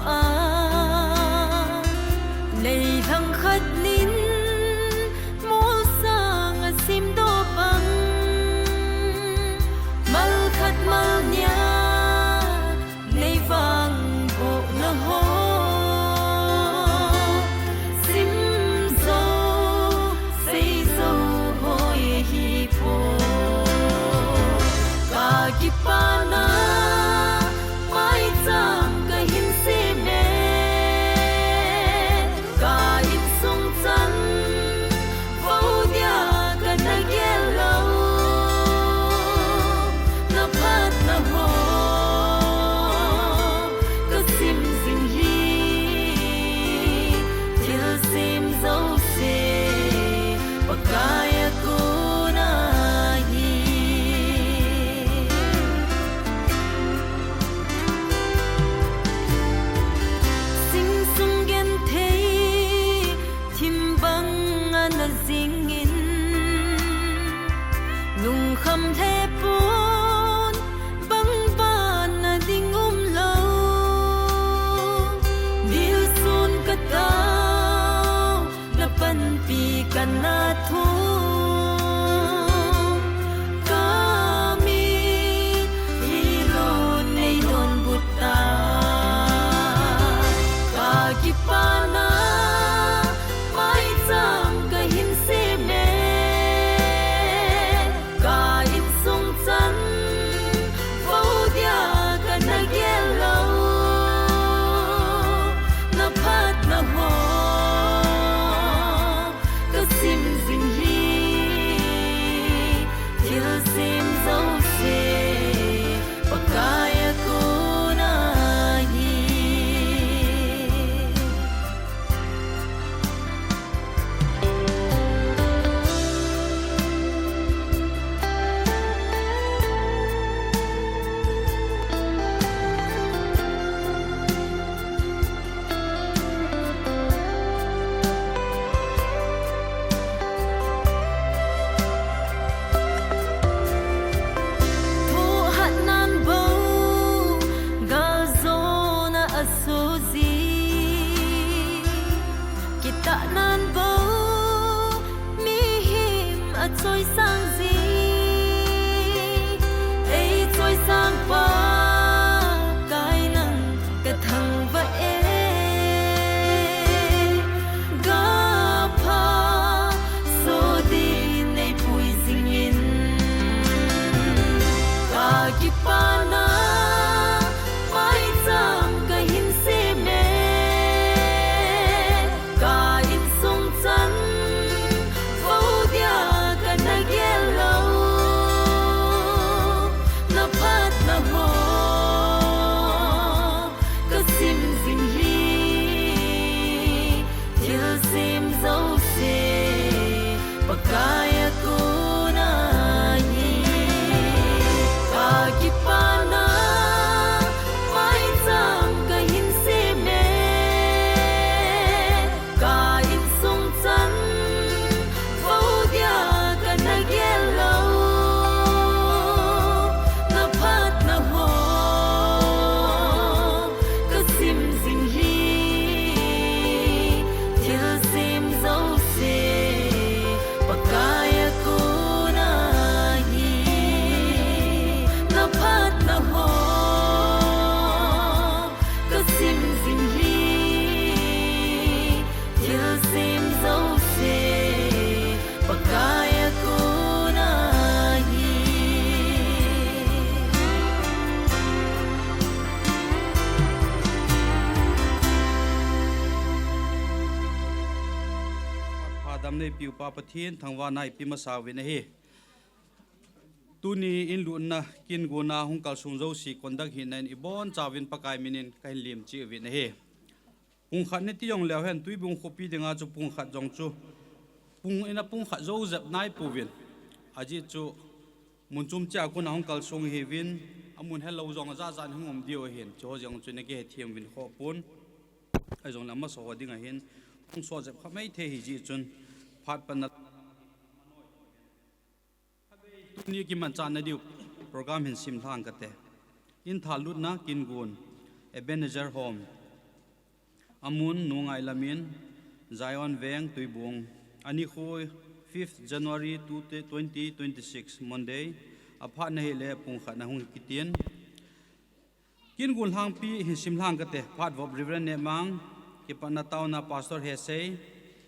à này thằng khát nín mua sang sim đô bằng mal khát mal nha này vàng bộ na ho sim dâu xây dâu hồi hi po cả kipa na mai cham ka hin se me ka in sung chan vô dia ka na gelo na pat na ho ka sim sing hi til sim zo se pakaya ko na hi sing sung gen thei thim bang an zing in lung kham the pun bang ban na ding lo dil sun ka tao na pan pi kan na thu kami hilo nei don buta ka kipana mai cham ka hin se me ka in sung chan vô dia ka na gelo na phat na ho ka sim sing hi til sim zo se pakaya ko na hi thu hat nan bo gal zona asuzi kita nan bo mi him a choi sang zi ei choi sang pa kai nang ka thang va e ga pha so di nei pui sing in ka kipana mai cham ka hin se me ka in sung chan vô dia ka na gelo na phat na ho ka sim sing hi til sim zo se pakaya ko na hi ka kipana mai cham ka hin se me ka in sung chan vô dia ka na gelo na phat na ho ka sim sing hi til sim zo se pakaya ko na hi na phat na ho ka sim sing hi til sim zo se pakaya ko na hi Phadam nei piu pa pathin thangwa nai pi ma sawi na hi tuni in lu na kin guna hung kal sung zo si kondak hi nain ibon chawin pakai minin kain lim chi wi na hi pung khat ne ti yong lew hen tui bung khopi dinga chu pung khat jong chu pung ina pung khat zo zap nai pu win aji chu mun chum cha kun hung kal sung hi win amun hello zong za zan hungom dio hin cho jong chu ne ke thiam win kho pun ai zong lama so dinga hin pung so zap khamai the hi ji chun phat pan na ni ki man chan na diu program hin sim thang ka te in thalut na kin gun Ebenezer Home amun nungai lamin Zion Veng Tuibung ani khoi 5th January 2026 Monday apha na hele pung kha na hung kitien kin gul hang pi hi sim hang kate phat vob river ne mang ki pana tauna pastor he sei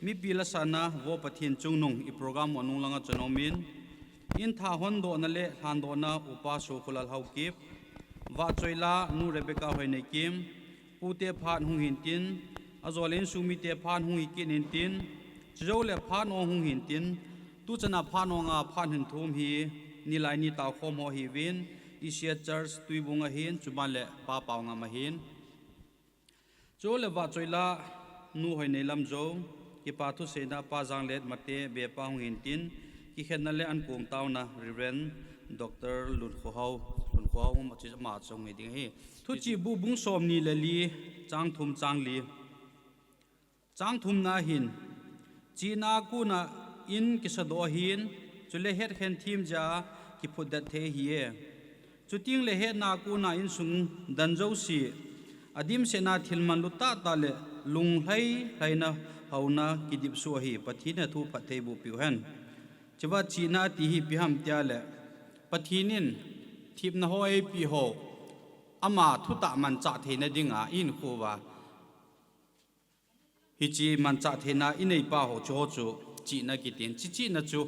mi pila sana wo pathin chungnung I program onung langa chanomin in tha hon do na le han do na upa so khulal hau kip wa choila nu Rebecca hoine kim pute phan hung hin tin azolen sumi te phan hung ikin hin tin chole phan ong hung hin tin tu chana phan onga phan hin thum hi nilai ni taw khom ho hi win Asia Church tuibunga hin chumale pa pawnga ma hin chole wa choila nu hoine lam zo ki pa thu sena pa janglet mate be pa hung hin tin ki khenale an kong tawna Reverend Dr. Lun Khohau ma chi ma chong ngi ding hi thu chi bu bung som ni le li chang thum na hin china ku na in ki sa do hin chule het khen thim ja ki phut da the hi e chuting le het na ku na in sung dan jo si adim se na thilman lu ta ta le lung hai na hauna ki dip su hi pathina thu phathei bu piu han chwa china ti hi pi ham tia le pathinin thip na hoi pi ho ama thu ta man cha theina dinga in khu wa hi chi man cha theina inei pa ho cho chu chi na ki tin chi na chu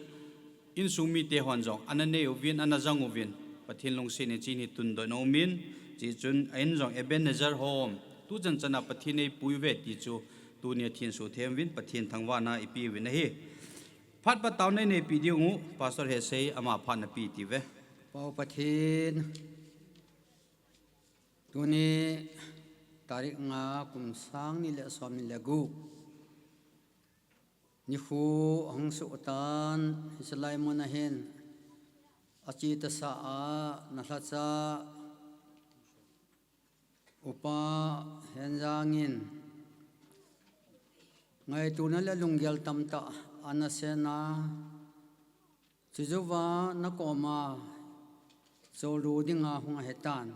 in sumi te hon jong anane ovin anajang ovin pathin long se ne chi ni tun do no min chi chun ain jong Ebenezer home tu jan chana pathinei puive ti chu tu ne thin su them win pathin thangwa na ipi win hi phat pa taw nei nei pi diu pastor he sei ama phan na pi ti ve Pau pathin tuni tarik nga kum sang ni le som ni le gu ni khu hong su tan hisalai mona hen achi ta sa a na hla cha upa hen jangin ngai tu na le lungyal tam ta anasena chizuwa na koma Zolu dinga hung hetan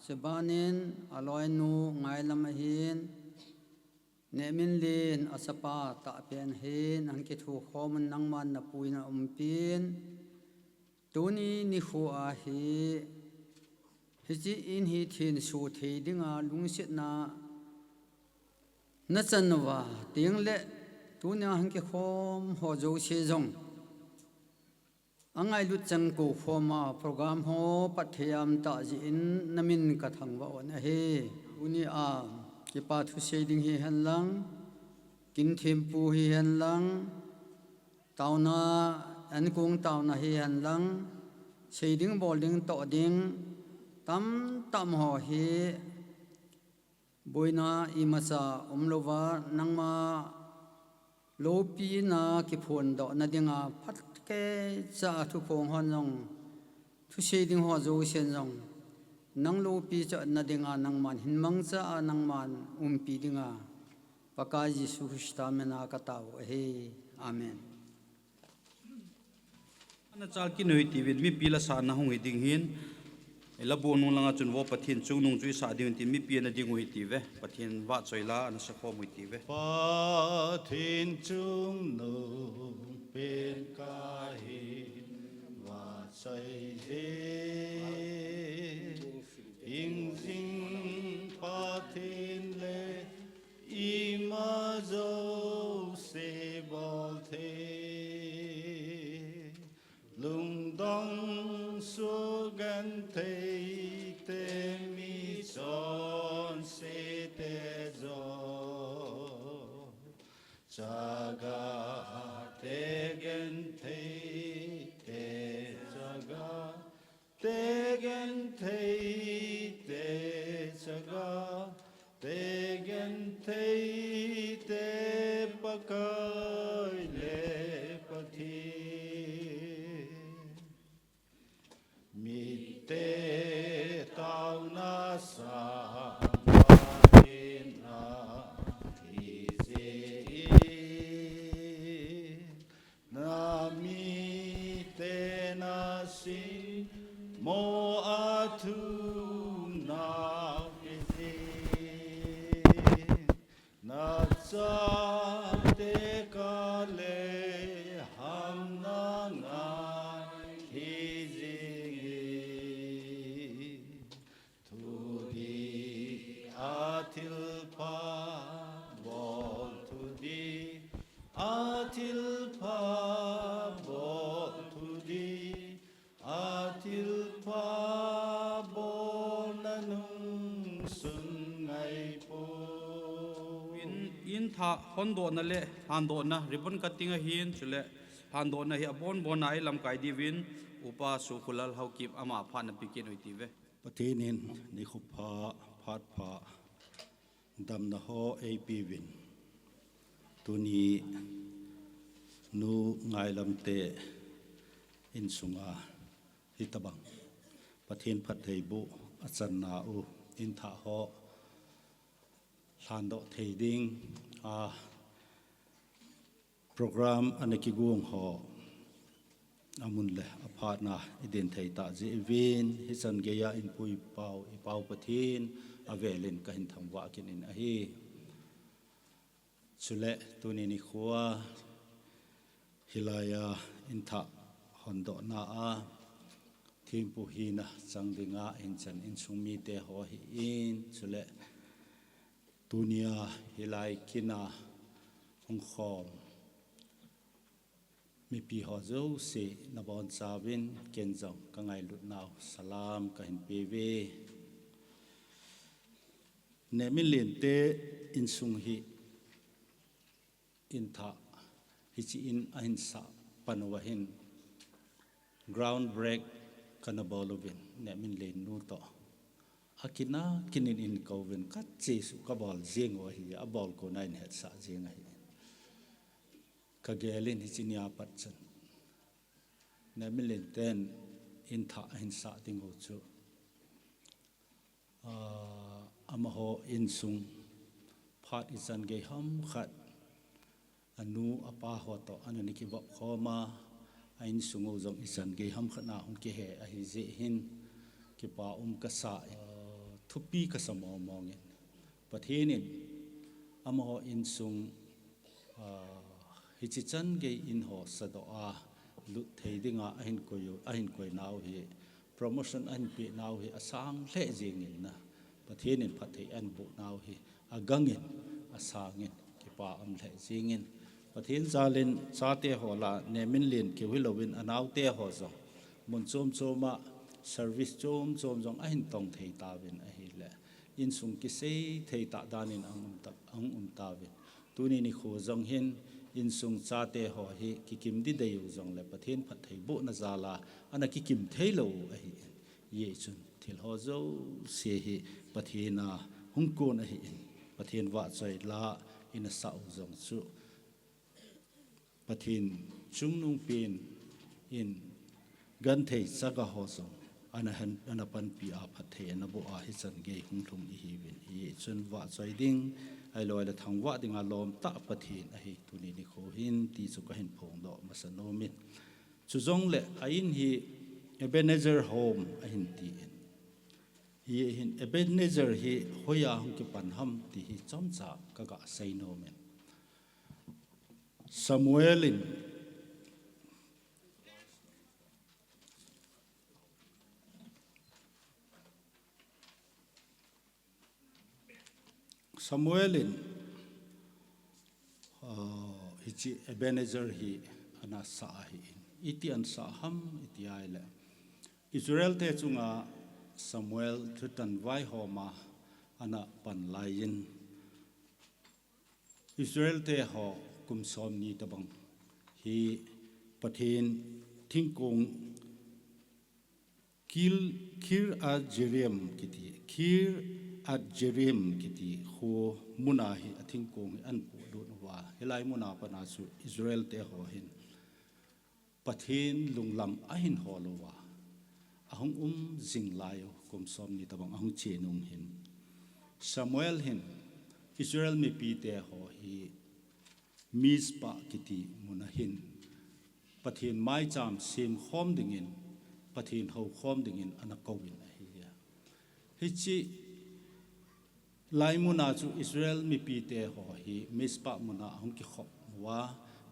sebanin aloinu ngai lamahin nemin lin asapa ta pen hin an ki thu khom nangman na puina umpin tuni ni khu a hi hiji in hi thin su thei dinga lungsit na chanwa ting le tunya han ki khom ho jo se jong angai lu chan ko khoma program ho pathiam ta ji in namin ka thangwa on he uni a ki pa thu se ding hi han lang kin them pu hi han lang tauna an kung tauna hi han lang se ding bol ding to ding tam ho hi boina imasa umlova nangma lopi na ki phon do na dinga phat ke cha thu khong hon jong thu se ding ho zo sen jong nang lopi cha na dinga nang man hin mang cha nang man pi dinga paka Jesu Christa mena ka taw he amen ana chal ki noi ti win mi pila sa na hung ding hin ela bo nu langa chun wo pathin chung nung chui sa din ti mi pi na ding hui ti ve pathin wa choila ana sa khom hui ti ve pathin chung nung pen ka hi wa chai he ing sing pathin le ima zo se bol the lung dong su gan te te mi son se te zo jaga te gan te jaga te ham na ngai hi jingi tu di atil pa bol tu di atil pa bol tu di atil pa bol nanung sun ngai po in tha hon do na le han do na ribbon cutting a hin chule han do na hi abon bon ai lam kai di win upa su kulal hau kip ama pha na pikin oi ti ve ประเทศนี้นิคุพาพัดพาดำนะฮอเอปีวินตัวนี้นูไงลำเตอินสุงาฮิตบังประเทศพัดไทยบุอาจารย์นาอูอินทาฮอลานโดเทดิงโปรแกรมอันนี้กิกวงฮออามุนเลอพาร์นาอิเดนไทยตาเจวินฮิสันเกียอินปุยเปาอิเปาปะทินอเวลินก็เห็นทำว่ากินอินอฮีสุเลตัวนี้นิคัวฮิลายาอินทะฮอนโดนาอาทีมปุฮีนะจังดิงาอินจันอินสุมีเตหอฮิอินสุเลตัวนี้ฮิลายกินาฮงคอมมีปีหอเจ้าสินบอนซาวินเกณฑ์จงกังไงลุดนาวสลามกันเปเวเนมิลินเตอินสุงฮิอินทะฮิจิอินอินสะปนวหิน ground break กันบอลวินเนมิลินนูโตอากินากินินอินกวินกัดจีสุกบอลเจียงวะฮีอบอลโกนัยเนตสะเจียงฮีกเกลินฮิจินียปัจจันเนมิลินเตนอินทะอินสะติงโอจูอามโหอินซุงพาดอิจันเกฮัมขัดอนุอปาหัวโตอันนี้กิบขอมาอินซุงโอจงอิจันเกฮัมขัดนาอุกิเหอหิเจหินกิปากษาทุปีกษมอมองเงินประเทศนี้อามโหอินซุงฮิจิจันเกอินหอสะดออาลุเทดิงาอหินกอยนาวฮีโปรโมชั่นอหินปีนาวฮีอาสังเละจิงินนะประเทศนี้พัฒน์อันบุนาวฮีอากังงินอาสังงินกิปาอันเละจิงินประเทศซาลินซาเตหอลาเนมินลินกิวิลวินอนาวเตหอซงมุนโจมโจมาเซอร์วิสโจมจงอหินตองเทตาวินอหิเละอินสุงกิเซเทตาดานินอังตาวินตัวนี้นิโคจงหินอินสุงซาเตหอฮีกิกิมดิเดยุจงเลประเทศพัทไทยบุนซาลาอันนั้นกิกิมเทโลอหิเยจุนทิลฮอโซเสียฮีประเทศนาฮุงโกนอหิประเทศวะใจลาอินสาวจงสุประเทศจุงนุงเป็นอินกันเทสักหอสงอันนั้นปันปีอาพัทไทยนบุอาฮิสันเกยฮุงทุงอีฮีวินเยจุนวะใจดิ้งไอ้ลอยละทางว่าดิ่งอารมณ์ตะปะเทนไอ้ตัวนี้นี่เขาหินที่สุกหินพงดอกมาสนมินสุจงเละไอ้หินฮีเอเบเนเซอร์โฮมไอ้หินตีฮีหินเอเบเนเซอร์ฮีหอยาหงกิปันฮัมที่ฮีจอมจ่ากะกะไซโนมินซามูเอลินซามูเอลินฮิจิเอเบเนเซอร์ฮีอันนั้นสาฮีอิติอันสาฮัมอิติไอเลอิสราเอลเทจุงาซามูเอลทุตันไวโฮมาอันนั้นปันไลยินอิสราเอลเทหอกุมซอมนีตบังฮีประเทศทิ้งกงคิร์อาเจเรียมกิติคิร์อาเจเรียมกิติหัวมุนาฮีทิ้งกงอันปูดูนว่าเฮลัยมุนาปนาสุอิสราเอลเตหอหินประเทศลุงลำอหินหอลว่าอาหงจิงไลโอกุมซอมนีตบังอาหงเจนุงหินซามูเอลหินอิสราเอลมีปีเตหอฮีมิสปะกิติมุนาหินประเทศไม้จามเสียมข้อมดึงินประเทศเขาข้อมดึงินอันนักวินไอเฮียฮิจิไลมุนาจูอิสราเอลมีปีเตหอฮีมิสปะมุนาหงกิขบว่า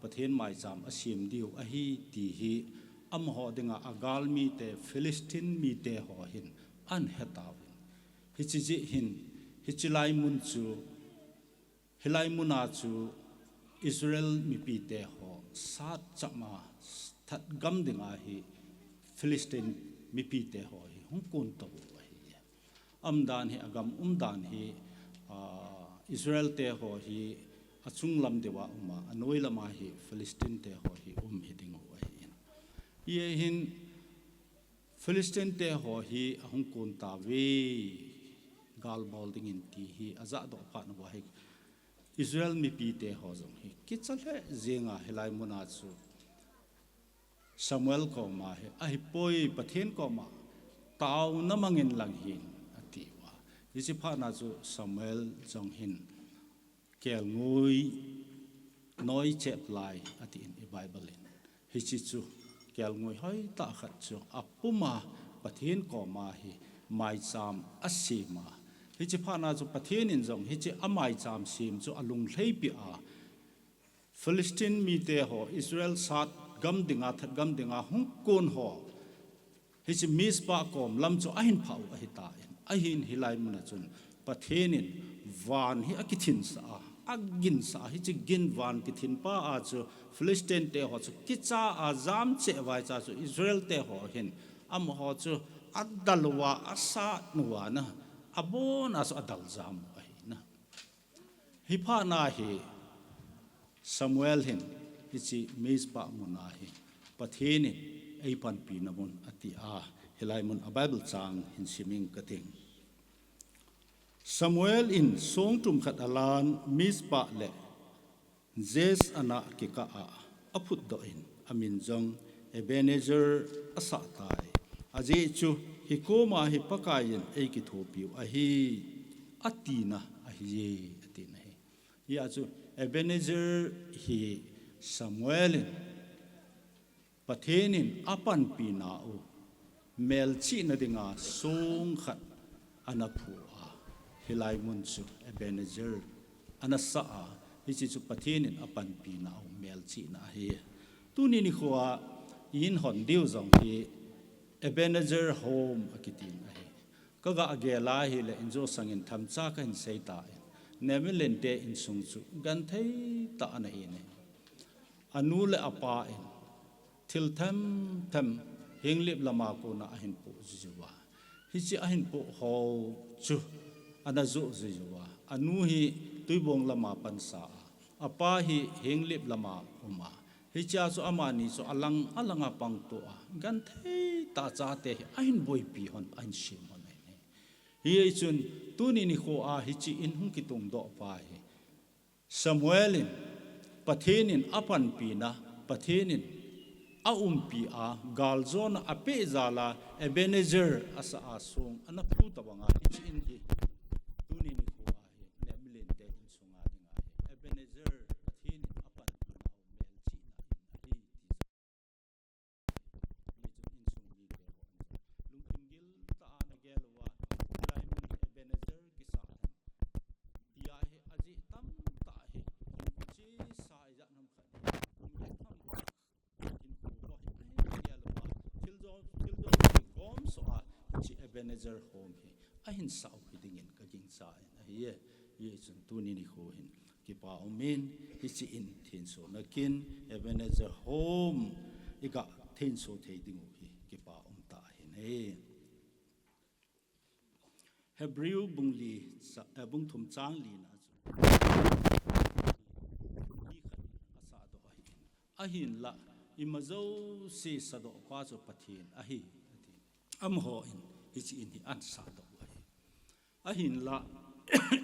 pathian mai jam asim diu a hi ti hi am ho dinga agal mi te Philistine mi te ho hin an hetaw hi chi ji hin hi chilai mun chu hilai muna chu Israel mi pi te ho sat chama that gam dinga hi Philistine mi pi te ho hi hung kun to hi amdan hi agam dan hi Israel te ho hi achung lam dewa uma anoi lama hi Philistine te ho hi hi ding ho hi ye hin Philistine te ho hi ahung kun ta we gal bol ding in ti hi aza do pa na wa hi Israel mi pi te ho zong hi kichal he zenga helai muna chu Samuel ko ma he ai poi pathen ko ma taw na mangin lang hin ati wa isi pha na chu Samuel jong hin kel ngui noi chep lai ati in Bible in hi chi chu kel ngui hoi ta khat chu apuma pathen ko ma hi mai cham asima hi chi pha na chu pathen in jong hi chi amai cham sim chu alung hlei pi a Philistine mi te ho Israel sat gam dinga that gam dinga hung kon ho hi chi mispa kom lam chu ahin phau a hi ta in ahin hilai mun chun pathen in van hi akithin sa agin sa hi chi gin van kithin pa a chu Philistine te ho chu kicha azam che vai cha chu Israel te ho hin am ho chu adalwa asa nuwa na abon as adal zam ai na hi pha na hi Samuel hin hi chi mispa muna hi patheni ei pan pi na mun ati a hilai mun a Bible chang hin siming kating Samuel in song tum khat alan mispa le Jes ana ki ka a aput do in amin jong Ebenezer asa tai aji chu hi ko ma hi pakayin ei ki thopiu a hi atina a hi atina hi ya chu Ebenezer hi Samuel pathenin apan pi na u mel chi na dinga song khat anapu hilai mun chu Ebenezer anasa a hi chi chu pathenin apan pi na u mel chi na hi tu ni ni khuwa in hon diu zong hi Ebenezer home akitin ai kaga agela hi le injo sangin thamcha kan sei ta nemilen te in sung chu gan thei ta na hi ne anu le apa in thil tham tham hinglip lama ko na ahin pu juwa hi chi ahin pu ho chu ana zo juwa anu hi tuibong lama pansa apa hi hinglip lama uma hi cha chu amani chu alanga pang to gan thei ta cha te ahin boi pi hon an sim on ne hi chun tuni ni kho a hi chi in hung ki tung do pa hi Samuelin pathenin apan pi na pathenin a pi a galzon a pe zala Ebenezer asa asung ana phu tawanga hi chi in hi tuni ni kho a hi nemlen te in sunga dinga hi Ebenezer pathenin apan pi na mel chi na hi lungkingil ta na gelwa laimun Ebenezer gisa ya he aji tam ta he chi sa ja nam khat kum tham in ko bo he gelwa tildo gom so a chi Ebenezer home he ahin sau hidingin ka ging sa ye ye chun tu ni ho hin ki pa omen hi chi in thin so na kin Ebenezer home ika thin so thei ding hi ki pa ta hin he Hebrew bungli bung thum chang li na asa do ahin la imazo se sado pa cho pathin ahi am ho in hi chi in hi an sa do ahin la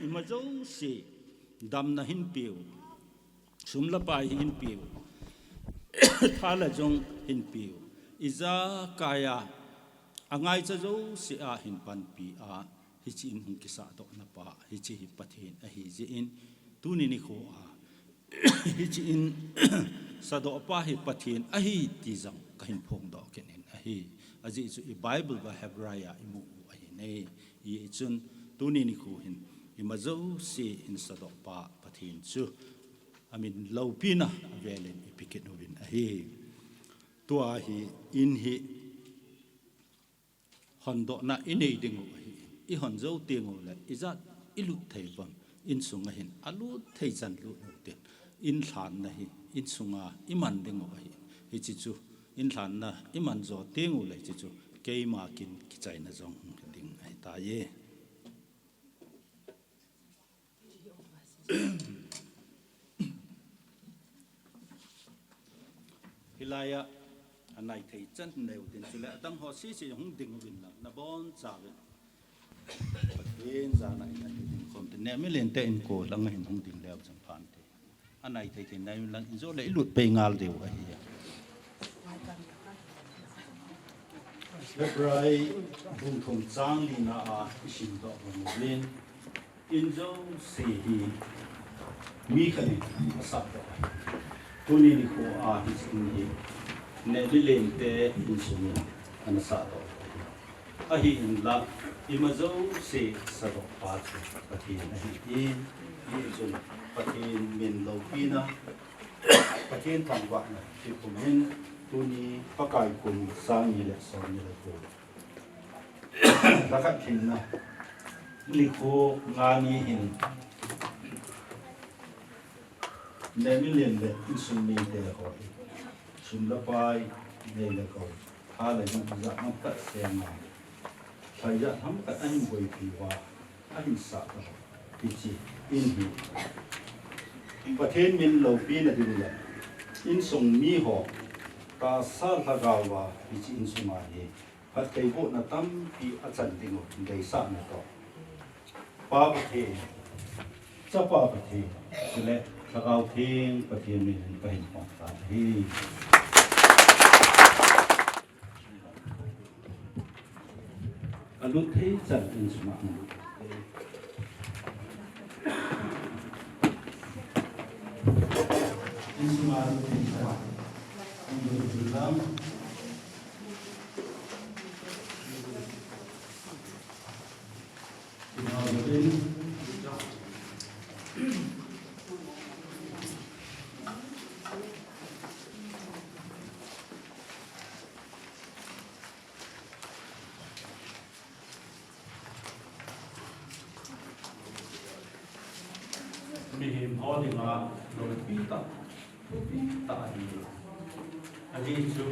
imazo se dam na hin piu sum la pai hin piu thala jong hin piu iza kaya angai cha zo se a hin pan pi a hi chi in hung kisa do na pa hi chi hi pathin a hi ji in tu ni ni kho a hi chi in sa do pa hi pathin a hi ti jang ka hin phong do ken in a hi aji chu i Bible ba Hebraya imu a hi nei i chun tu ni ni kho hin i ma zo si in sa do pa pathin chu amin lopina velen ipikit novin ahi tua hi in hi hondo na inei dingu hi I hon zo tingu le izat ilut thei bam in sunga hin alut thei chan lu ten in thlan na hi in sunga iman dingu hi hi chi chu in thlan na iman zo tingu le chi chu keima kin kichai na zong ding ai ta ye hilaya anai thei chan neu tin chule tang ho si si hung ding win na bon cha ve pathen za na ina ding khom te ne me len te in ko lang hin hung ding lew chang phan te anai thei thei nai lang in zo le lut pe ngal deu a hi February bung thom chang li na a isim do mo len in zo se hi mi khani asap do tuni ni ko a hi sin hi ne bilen te in sumi an sa do a hi in la imazo se sa do pa pati na hi in zun pati min lo pina pati thang wa na ti kumin tuni pakai kum sang ni le so ni le ko la ka thin na li ko ngani hin ne million le in sumi te ho sum la pai ne le ko ha le na za na ta se na sai ya ham ka an boi pi wa an sa ta ti chi in hi pathen min lo pi na di la in song mi ho ta sa la ga wa ti chi in suma hi pat kai bo na tam pi a chan ding o dei sa na to pa pathe cha pa pathe le Tagaw ting patien min pahin pang tahi. Alut hei chan in suma alut. In suma alut hei chan. Alut bilang. Inalutin. Mihim holding a pita hi. Adi chu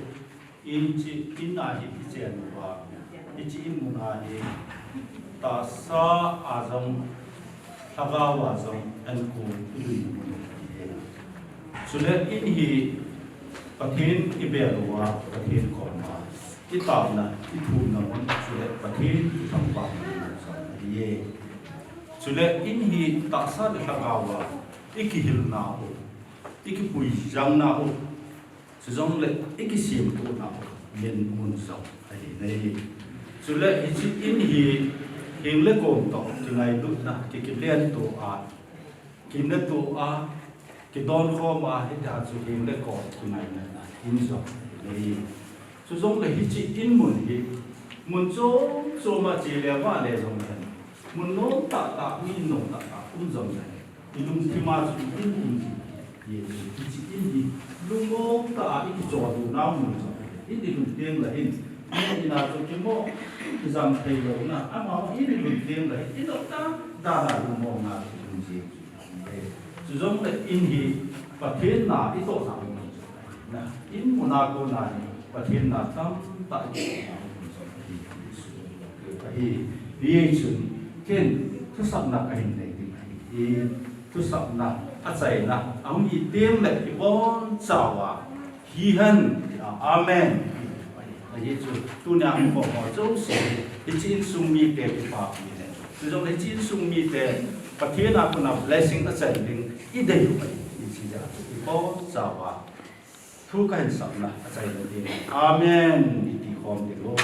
inchi inahi ichen wa ichi imunahi ta sa azam tagawa azam anku lui. Sule inhi pathin ibelwa pathin korma itabna ithuna mon sule pathin thamba ye Sule inhi taksa de tagawa ikihil na ho ikipui jang na ho sejong le ikisim tu na ho yen mun so ai nei sule ichi inhi hing le kom to tingai lu na kikilian to a kinna to a ki don kho ma hi da chu hing le ko tingai na in so nei sejong le ichi in mun hi mun cho ma chi le wa le jong mun no ta mi no ta zong này ilum thima chu in ye chi in di lungo ta I ki cho du na mun in di lum teng la in ina chu ki mo zam thei lo na ama in di lum teng la in do ta da na lu mo na lum ji chu zong le in hi pathen na I to sa na in Monaco na ni pathen na tam ta hi ye chu ken thu sap na ka hin nei di thu sap na a chai na ang I tem le ki bon chawa hi han amen ai chu tu na ko ho zo se I chin sung mi te pa pi ne tu jong le chin sung mi te pathen na ko na blessing a chai ding I dei yu mai I chi ja ki bon chawa thu ka hin sap na a chai le di amen I ti khom di lo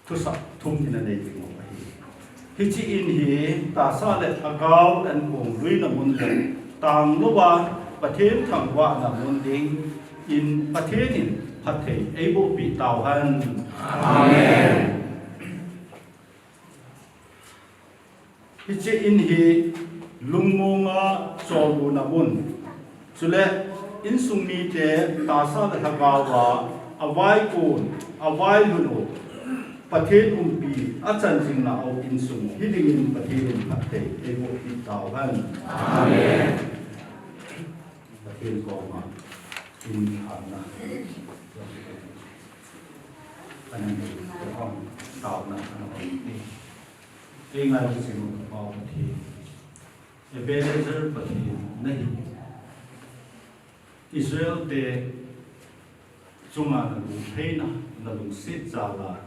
thu sap thum in a nei ding Hichi in hi ta sa le agaw an kong lui na mun le tang lo wa pathen thang wa na mun ding in pathen in pathe able pi tau han amen Hichi in hi lungunga cholu na mun chule in sungmi te ta sa da thagawa awai kun awai luno pathet umpi achan jing na au in sung hiding in pathet patte e mo ti tau han amen pathet ko ma in khana anan ko tau na anan ni e ngai ko sin ko pathet e bezer pathet nahi Israel te chunga na lu theina na lu sit zala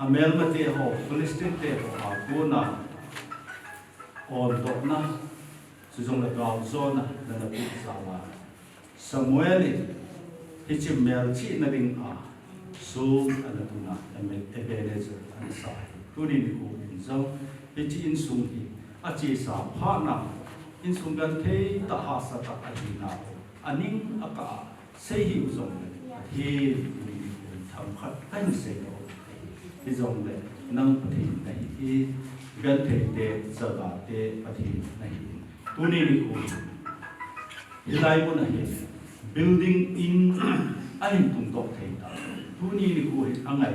Amel mate ho Philistine te ho aguna on dokna sujong la gaw zona na na put zala Samuel hichim mel chi na ring a so anatuna amel ebenezer an sai tuni ni ko inzo hichi in sung hi achi sa pha na in sung gan the ta ha sa ta adina aning aka sei hi uzong hi ni tham khat kan se no hi zong le nang pthi nai hi gan the te saga te pthi nai tuni ni ko ilai mo na hi building in ahin tung tok thei ta tuni ni ko hi angai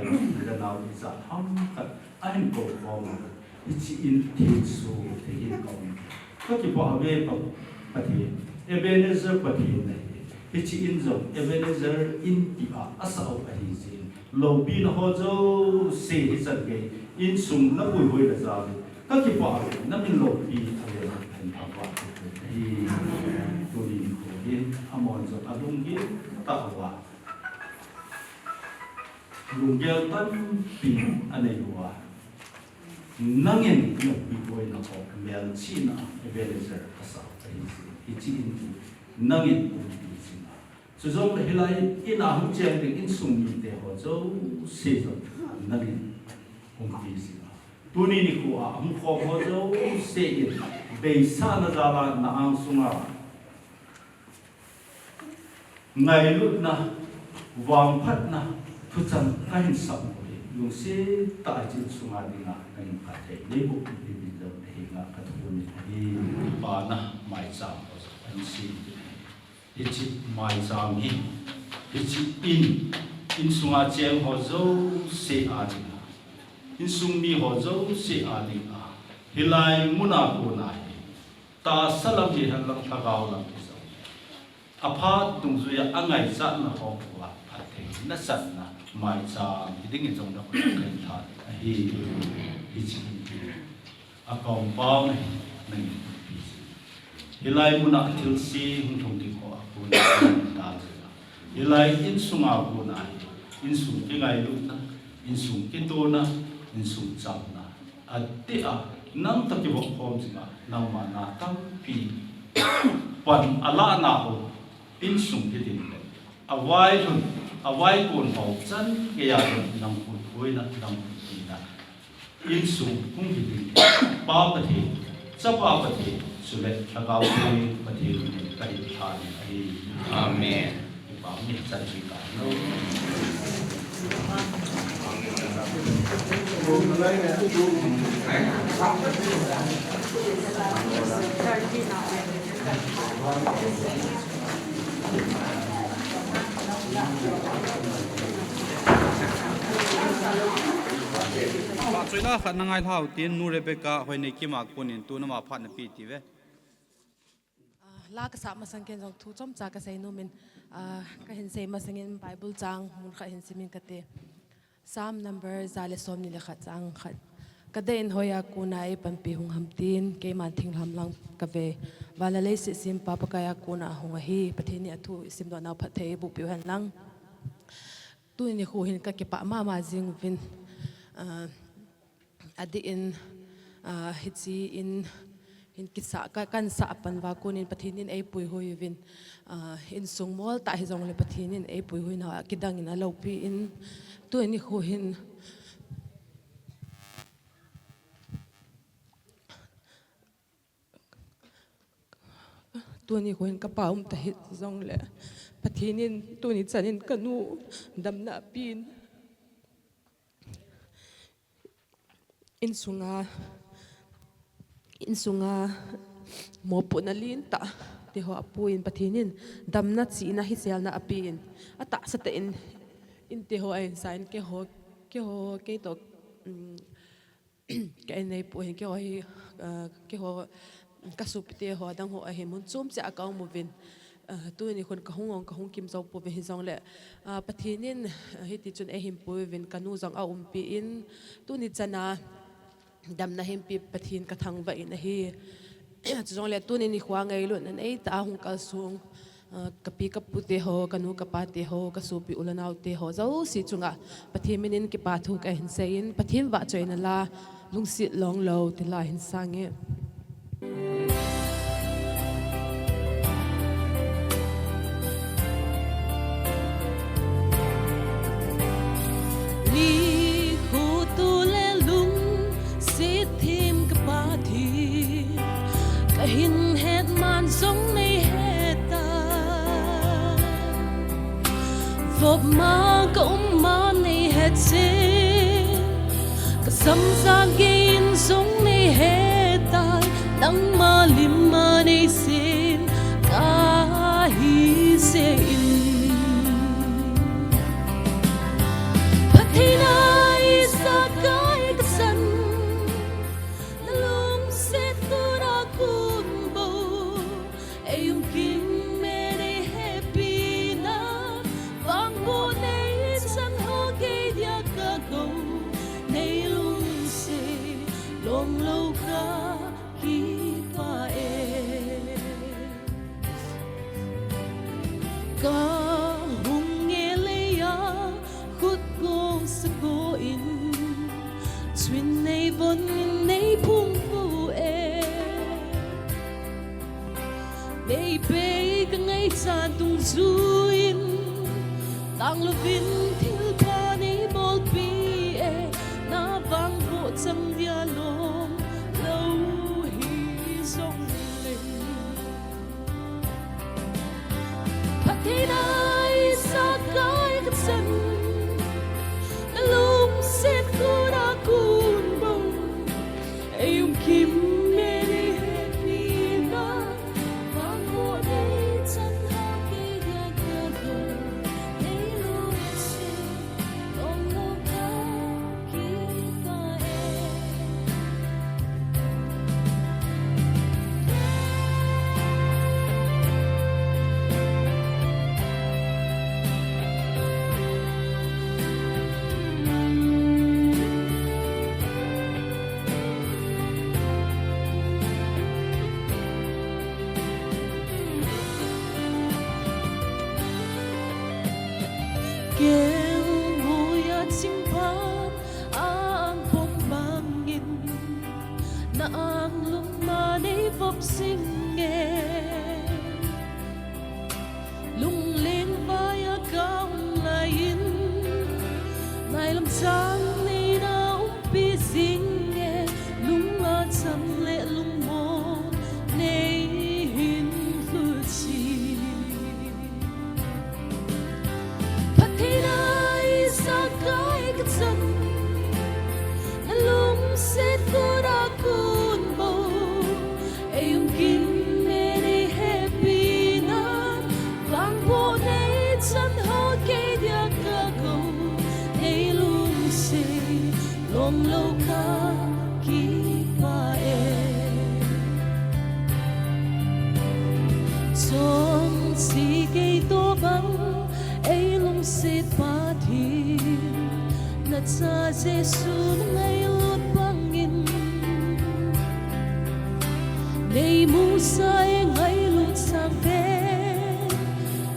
da naw ni sa ham khat ahin ko form ichi in thi su te hi ko ko ki po ave pa pthi Ebenezer pthi nai ichi in zo Ebenezer in ti a asau a hi sin lo bi na ho zo se hi san ge in sung na pui hoi la za ka ki po ave na min lo bi ave an pa pa hi tuni ni ko hi amon zo adung gi ta wa lungel tan pi ane wa nangin no pi hoi na ko mel chi na Ebenezer asau a hi sin ichi in ti nangin suzong le hilai ina hu cheng ding in sung ni te ho zo se zo nagin ti si tuni ni ku a hum kho ho zo se in be sa na za la na ang sunga ngai lut na wang phat na thu chan ka hin sam lung se ta chin sunga dinga kai ka the le bu bi bi zo he nga ka thu ni pa na mai sa an si ichi mai zam hi ichi in sunga cheng ho zo se a ni in sung mi ho zo se a ni a hilai muna ko na hi ta salam hi han lang thagaw lang ki zo apha tung zu ya angai sa na ho wa athe na san na mai zam hi ding in zong na ko kai tha hi ichi a kong bao ni nang hilai muna thil si hung thong ti ko ilai in sunga guna in sung ki ngai lu na in sung ki to na in sung cham na ati a nang ta ki bok khom jinga nang ma na tam pi pan ala na ho in sung ki din awai kun ho chan ke ya nang ku thoi na nang pi na in sung kung ki din pa pa thi cha pa pa thi sule thagaw ki pa thi kai tha ni amen pa mi chan chi ka no pa choi na khat na ngai thau tin nu Rebecca hoi nei ki mak punin tu na ma phat na pi ti ve la ka sa masangken jong thu chom cha ka sei no min ka hin sei masangin Bible chang mun kha hin simin ka te Psalm number zale som ni le kha chang khat ka den hoya ku nai pan pi hung ham tin ke man thing lam lang ka ve wala le si sim pa pa ka ya ku na hung hi pathini athu sim do na phat the bu pi han lang tu ni khu hin ka ke pa ma jing vin adi in hitsi in kisa kan sa pan wa kunin pathinin ei pui hoi vin in sungmol ta hi jong le pathinin ei pui hoi na kidang in alo pi in tu ni khu hin tu ni khu hin ka paum ta hi jong le pathinin tu ni chanin kanu damna pin in sunga in sunga mo po na lin ta ti ho apuin pathinin dam na chi na hi sel na apin ata sa te in ti ho ai sign ke ho ke to ke nei po hin ke ho kasup te ho dang ho a he mun chum cha ka mu vin tu ni khon ka hung kim zo po ve zong le pathinin hi ti chun e him pu vin kanu zong a pi in tu ni chana dam na him pi pathin ka thang va in hi zong le tu ni khwa ngai lu nan ei ta hung kal sung kapi kapu te ho kanu kapa te ho kasupi ulanau te ho zo si chunga pathiminin ki pa thu ka hin sein pathin wa choina la lungsi long lo te la hin sange Hin het man song nei heta Vop ma ka ma nei het se Ka sam sa gain song nei heta Nang ma lim ma nei sin Ka hi se in Pathina isa kai ka san Nalung se tu ra ku Ayung kim mere happy na Vang mo nei san ho kay dia ka go Nei lung se long lo ka ki pa Ka hung nghe le ya khut go sa go in Twin nei von nei pung pu Nei pe ka ngay sa tung zuin Tang lovin til pa nei bol pi Na vang po chang dia lom Lâu hi song linh Pathai nai sa kai ka san Na lum set ko ra kun bông Ayung kim Kêu ngồi chinh phan ang phong bangin Na ang luma nei vop sing nghe Lung lên vai cao lại in Mai làm sáng nei na pi sing nghe Lung a chang lệ lung mo nei hin phu chi Set for a kun bo Ayung kim mere happy na Vang po nei chan ho kay dia ka go Nei lung se long lo ka ki pa Chong si kay to bang Ay lung set pa thi Na cha Jesu ngay Nei mu sai ngay lut sang ve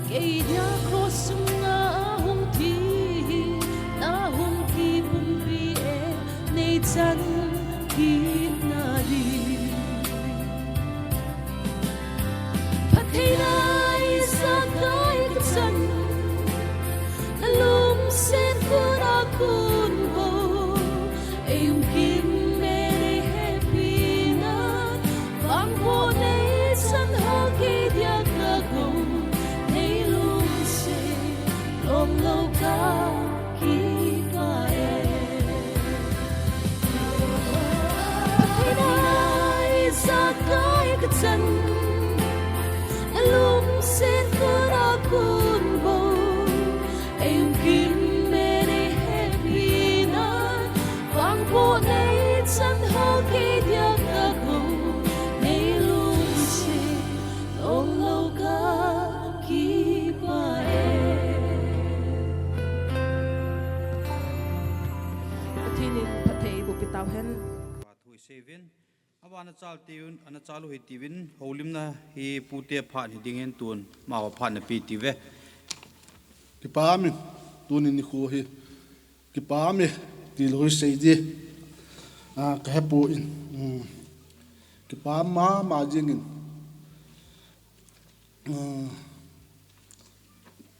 Kay dia cross nga hung thi Na hung ki pum pi Nei chan ki na di Pathai nai sa kai ka san Na lum sen ko ra kun ho Ayung kim mere happy na Vang po nei san Kevin abana chal tiun ana chalu hi tivin holimna hi pute phan hi dingen tun mawa phan na pi tive ki pa mi tunin ni khu hi ki pa mi ti loi sei di ka hepu in ki pa ma jingin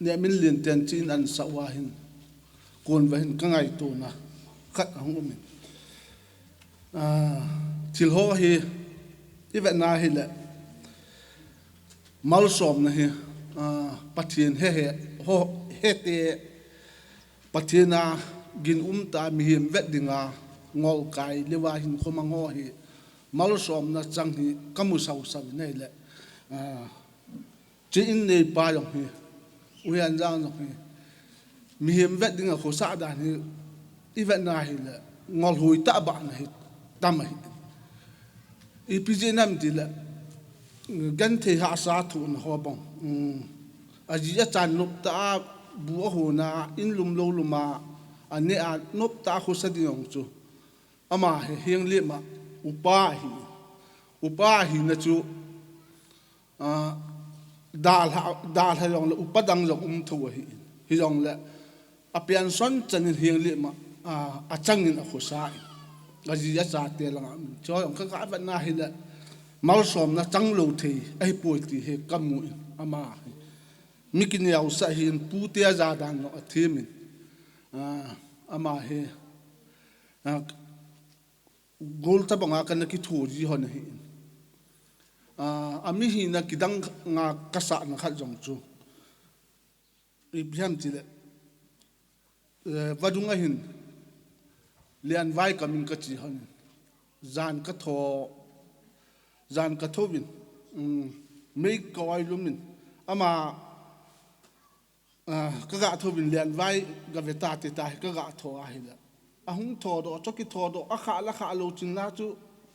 ne min lin ten chin an sawa hin kon va hin ka ngai tu na khat hong min til ho hi i ve na hi le mal som na hi pathian he ho he te pathina gin ta mi him vet dinga ngol kai lewa hin khomango hi mal som na chang hi kamu sau sau nei le chi in nei pa yong hi uyan jang no hi mi him vet dinga kho sa da ni i vet na hi le ngol hui ta ba na hi tam hi i pije nam ti le gan the ha sa thu na ho bong aji ya chan nup ta bu ho na in lum lo luma ane a nup ta khu sa di yong chu ama he hiang le ma upa hi na chu dal ha yong le upadang jong thu hi yong le apian son chan hiang le ma a changin a khu sa aji ya cha te lang cho yong ka va na hi le mal som na chang lo the ai poi ti he kamu ama mikin yaw sa hin pu te za dan no athimin ama he gol ta banga kan ki thu ji hon hi ami hi na kidang nga kasa na khal jong chu i biam ti le vadunga hin lian vai kamin ka chi hon zan ka thobin mei koi lumin ama ka ga thobin lian vai ga veta te ta ka ga tho a hi la ahung tho do choki tho do a kha lo chin na chu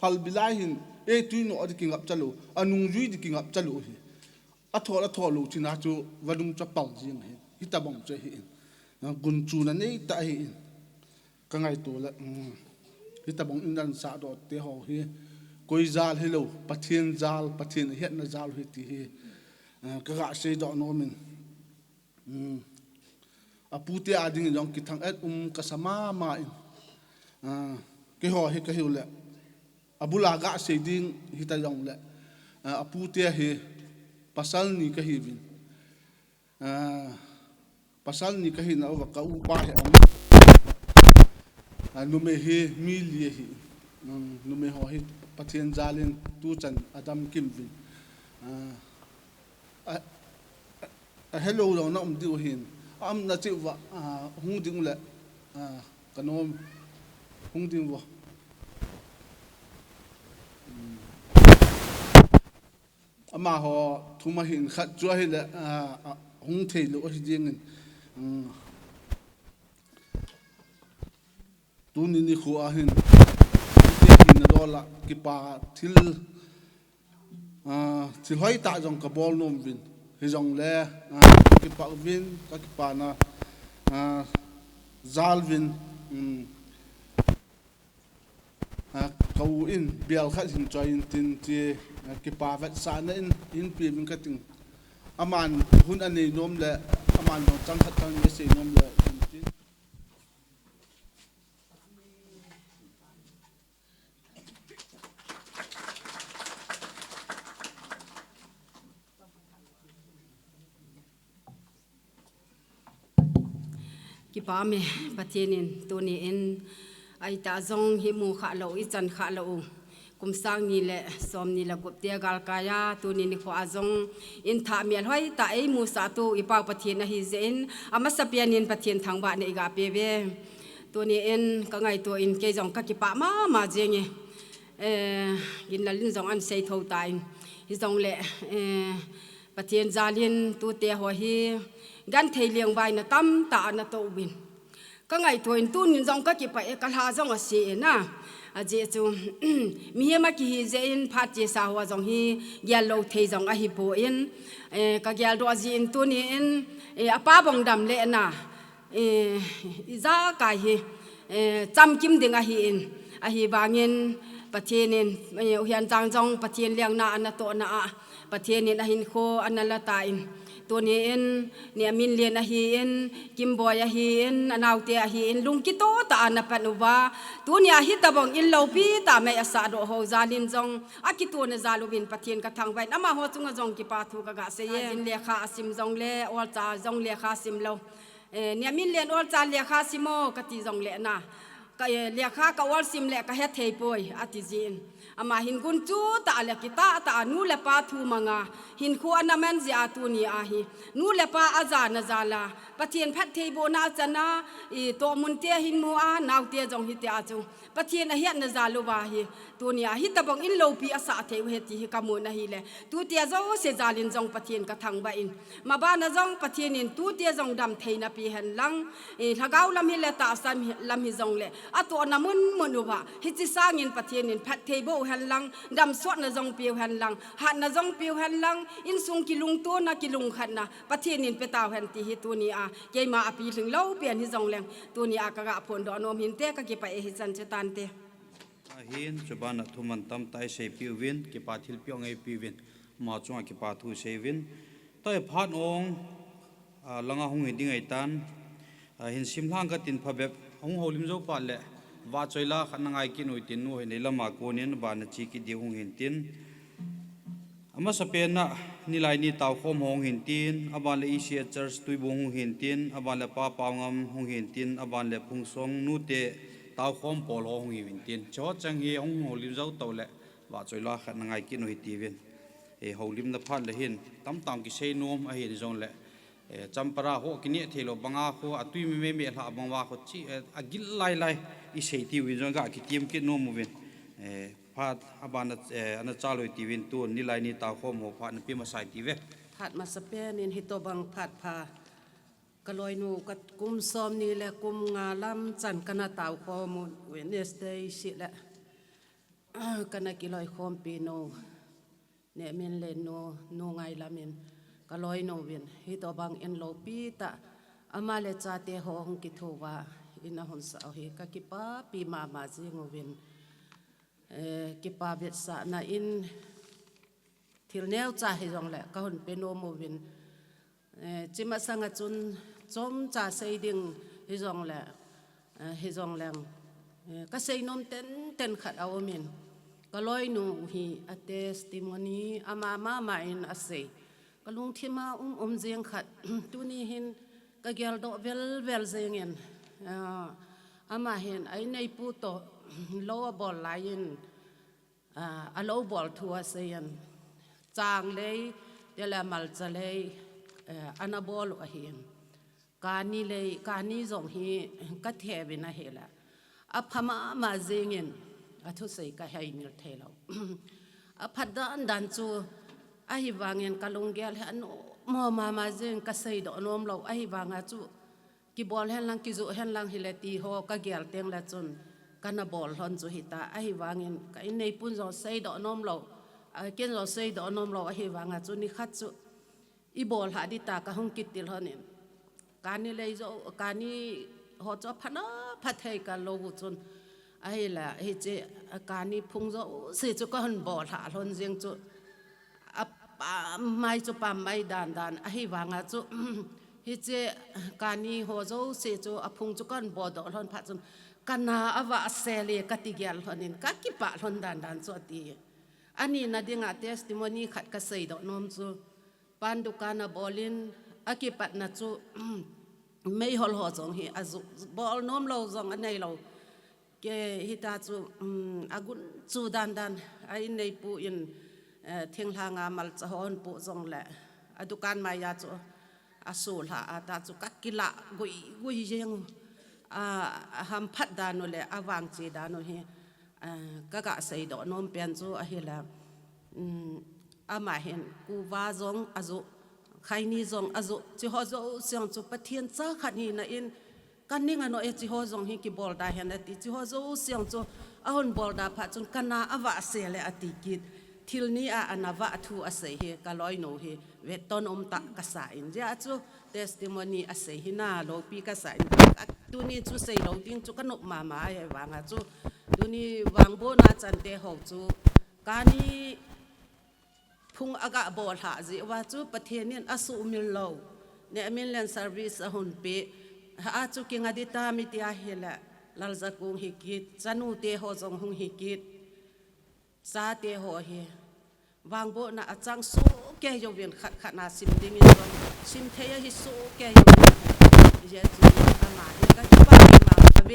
phal bilai hin e tu no ad king up chalu anung jui di king up chalu hi a tho lo chin na chu vadung cha pal jing hi hi ta bong che hi gun chu na nei ta hi ka ngai to la hi ta bong indan sa do te ho hi koi zal hello pathian het na zal hi ti hi ka ga sei do no min apute ading jong ki thang et ka sama ma in ke ho he ka hi le abula ga sei ding hi ta jong le apute he pasal ni ka hi vin pasal ni ka hi na wa ka u pa he nu me he mi li hi nu me ho hi pathian zalin tu chan adam kim vin hello lo na diu hin am na chi wa hung ding le kanom hung ding wa ama ho thuma hin khat chua hi le hung thei lo hi ding tu ni khu a hin hin do la ki pa thil hoi ta jong ka bol nom vin hi jong le ki pa vin ka ki pa na zal vin kau in bial khat hin choi in tin ti ki pa vat sa na in pi min ka ting aman hun anei nom le aman no chang khat chang me se nom le ki pa me pathianin tuni in ai ta zong hi mu kha lo I chan kha lo kum sang ni le som ni la gup te gal kaya tuni ni kho azong in tha mial hoi ta ei mu sa tu I pa pathian hi zen ama sapianin pathian thang ba ne ga pe be tuni in ka ngai to in ke jong ka ki pa ma jeng gin la lin jong an sei tho tai hi jong le pathian zalin tu te ho hi gan thei liang vai na tam ta na to bin ka ngai toin tun nin jong ka ki pa e ka ha jong a se na a je chu mi ma ki hi je in phat je sa wa jong hi gyal lo thei jong a hi po in ka gyal do ji in tu ni in a pa bong dam le na za ka hi cham kim ding a hi in a hi bangin ประเทศนี้เฮียนจางจงประเทศเลี้ยงนาอันโตนาประเทศนี้หินโคอันละตายตัวนี้เนี่ยมินเลียนฮีนกิมบอยฮีนนาวเตียฮีนลุงกิโตตาอันเป็นอุบาตัวนี้ฮิตตะบงอินโลปีตาไม่อาศัยโดโฮซาลินจงอากิตัวเนี่ยซาลูบินประเทศกระทั่งไว้น้ำมาหัวจุงจงกิปาทุกกะเสียนเลียคาซิมจงเล่อวลจาจงเลียคาซิมโลเนี่ยมินเลียนอวลจาเลียคาซิโมกติจงเล่นะก็เลียคากวลซิมเล่ก็เฮ็ดเทปอยอติจินอามาหินกุนจูตาเลียกิตาตานูเลปาทูมังาหินคูอันนั้นมันจะอาตุนีอาฮีนูเลปาอาจารย์จาลาปะเทียนพัดเทโบนาจันะตัวมุนเตียหินมัวนาวเตียจงฮิตอาจุปะเทียนเฮียนจาลุบาฮีตัวนี้ฮิตบังอินโลปีอาสาเทวเฮติฮิกามุนฮีเลตัวเตียจงเสจาลินจงปะเทียนกระทังบาอินมาบ้านจงปะเทียนินตัวเตียจงดำเทนปีหันลังถ้าเกาลำฮิเลตาสัมลำฮิจงเลอะตัวน้ำมุนอุบะฮิจิสางินปะเทียนินพัดเทโบหันลังดำสวดนะจงเปียวหันลังหันนะจงเปียวหันลังอินซุงกิลุงตัวนะกิลุงขันนะปะเทียนินเปตาหันตีฮิตัวนี้เกมาอปีถึงเล่าเปลี่ยนฮิจงแรงตัวนี้กะกะผลดอนอมหินเตะกะเกไปฮิจันเจตันเตหินจุบันทุมันตั้มไตเสปิววินกิปาทิลเปียวไงปิววินมาจงกิปาทูเสวินต้อยพัดองลังหงหินดิ้งไอตันหินซิมล่างก็ตินพะแบบหงหูลิมโจปัดแหละว่าจอยละขันนังไอกินอุตินนูเห็นในละมาโกเนียนบานจีกิเดียวหงหินตินอามาสเปนนะนี่ลายนี่เต่าคมหงหินตินอาบานเลอีเชียเจอร์สตุยบงหงหินตินอาบานเลป้าปาวงามหงหินตินอาบานเลพุงซงนูเตเต่าคมปอลหงหินตินชอจังเฮียหงหูลิมเจ้าเต่าแหละว่าจอยละขันนังไอกินอุติเวนหงลิมนับพันเลยเห็นตั้มตามกิเซนอมเห็นจงแหละจำปราหัวกินเนี่ยเทโลบังอาโคอตุยไม่เมลาบังว่าโคชีกิลไลอิเสติวินจงกะกิเทียมกินนมวินพาดอาบานอันจาลอยตีวินตัวนี่ไลนี่ตาโคมหัวพาดนปีมาใส่ตีเวผัดมาสเปนินฮิโตบังผัดพากะลอยนูกัดกุมซอมนี่แหละกุมงาลำจันกันนาตาวคอมุเวนเนสเดย์สิแหละกันนากิลอยคอมปีโนเนเมนเลนโนไงลามินกะลอยโนเวนฮิโตบังเอ็นโลปีตะอามาเลจาเตหองกิโทวาอินาหอนสาวเฮกะกิปาปีมาซิงเวนกิปาเวสานาอินทิลเนลจ่าให้จงแหละก็หุ่นเป็นโอโมวินจิมาสังจุนจมจ่าเสดิงให้จงแหละให้จงแรงก็เสยนมเต้นขัดเอาเมนก็ลอยนูฮีอเตสติมอนีอามาอินอาเซก็ลุงที่มาเจียงขัดตัวนี้เห็นก็เกลโดเวลเจียงเงินอามาเห็นไอในปูโตโลบอลไลน์อโลบอลทัวเซียนจางเลยเดลมัลจะเลยอนาบอลอเห็นการนี้เลยการนี้ส่งให้กัดเทวินะเฮละอพมาเจียงเงินทุกสิ่งก็ให้นิลเทลเอาพัดดันจูไอ้วางเงินกะลงเกลเห็นมาเจียงก็ใส่ดอกนมเราไอ้วางจูกีบอลเห็นลังกีจุเห็นลังฮิเลตีหัวก็เกลเตียงละจนกันนาบอลฮอนจุฮิตาไอ้วางเงินก็ในปุ่นเราใส่ดอกนมเราเกินเราใส่ดอกนมเราไอ้วางจุนี่ขัดจุอีบอลหาดิตากะห้องกิตติลฮอนเนี่ยการนี้เลยจะการนี้หัวจะพัดให้กันโลกุจุนไอ้ละไอ้เจการนี้พุ่งจะเสียจุก็หันบอลหาฮอนเสียงจุไม่จุปั๊มไม่ดานไอ้วางจุเฮเจการนี้หัวจะเสียจุพุ่งจุก็หันบอลดอกฮอนพัดจุนกันนาอวะเสลีกติเกลฮอนินกักิปะฮอนดานสวดีอันนี้นาดิงาเทสติโมนีขัดกษัยดอกนมจูปันดุกานาบอลินอากิปัดนาจูไม่ฮอลหัวจงเฮอาจูบอลนมเราจงอันไหนเราเกฮิตาจูอากุนจูดานไอในปูอินเทียงทางามัลจะฮอนปูจงแหละอดุการมายาจูอาสูลหาอาตาจูกักกิละกุยยังฮัมพัดดานุเลอวางจีดานุเฮก็กะใส่ดอกนมเปลี่ยนจูเฮละอามาเห็นกูว่าจงอาจุใครนี่จงอาจุจิฮอจูเสียงจูปะเทียนจ้าขัดนี่นะอินกันนี่งั้นเอจิฮอจงเฮกิบอลดาเห็นติจิฮอจูเสียงจูอาหุ่นบอลดาพัดจนกันนาอวะเสเลอติกิดทิลนี้อันวะทูอาศัยเฮกะลอยโนเฮเวตอนตักกษาอินเจ้าจูเทสติโมนีอาศัยหินาโลปีกษาอินตัวนี้จูใส่โลดิ้งจูกันนกมาไอ้วางจู ดูนี่วางโบนาจันเตหกจูการนี้พุงอากาบอลหาจิว่าจูประเทศนี้อสุมิลโลเนี่ยมิลเลนเซอร์วิสหุ่นเปอาจูกิงอดิตามิติอาเฮละลลจักุงฮิกิตจันูเตหจงหุงฮิกิตซาเตหเฮวางโบนาจังสู้แกยเวียนขัดนาซิมดิมินวันซิมเทียฮิสู้แกยเวียนเจจูอามาเฮก็จะบ้ามาตะเบ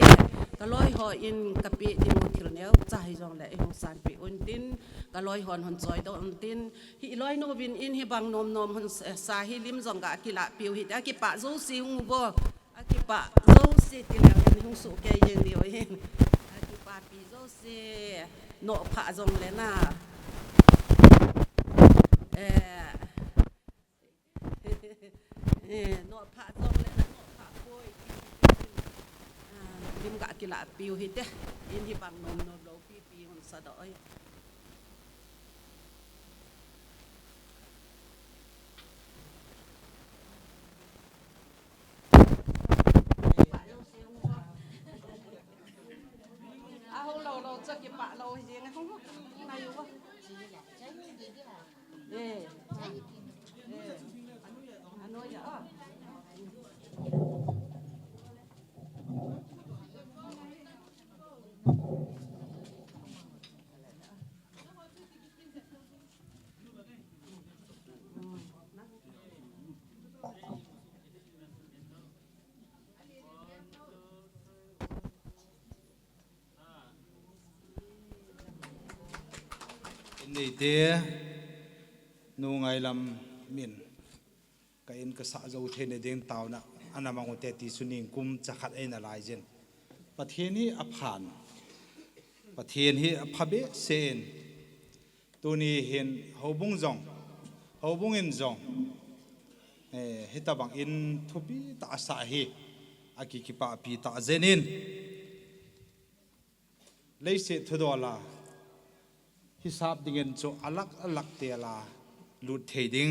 ก็ลอยหออินกะปิดิมุทิลเนียวใจจงแหละไอ้หงสารปีอุนตินก็ลอยหอนหอนจอยตัวอุนตินฮิลอยโนบินอินฮิบังนมนมหอนสาฮิลิมจงกะกิละปิวฮิตอากิปะโซซิงบ่อากิปะโซซิติแล้วยันหงสุแกยังเดียวเองอากิปะปีโซซิโนพะจงเลยนะโนพะจงเลยนะโนพะป่วยลิมกะกิละปิวฮิตอินฮิบังนมนมโลปีปีหอนสะดอยเราจะเก็บปะเราเองไงเขานายอยู่วะอันนู้นอย่านี่เตะนูไงลำมินก็อินก็สะเจ้าเทนเด้งเต่านะอันนั้นมังเตติสุนิงกุมจะขัดไอ้น่ะลายเจนประเทศนี้อภานประเทศนี้อภเบเซนตัวนี้เห็นเขาบุ้งจงเขาบุ้งอินจงเฮตาบังอินทุบีตาสาเหอากิกิปะปีตาเจนินเลยเสถุดอลาฮิสาบดิ่งโจอลักเตลาลุดเทดิง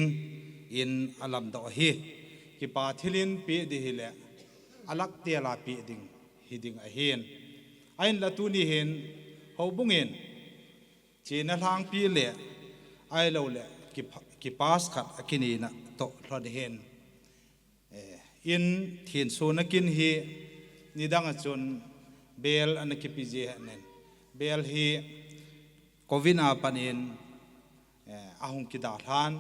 อินอลัมดอฮีกิปาทิลินปีดิฮิเลอลักเตลาปีดิงฮิดิงอเฮนไอ้ละตุนีเห็นเขาบุงเงินเจนทางปีเลไอ้เราเลกิปาสขัดกินีนะโตรอดเห็นอินเทียนโซนกินฮีนิดังจนเบลอันกิปิเจเนนเบลฮีโควิดpanin ahong kidalan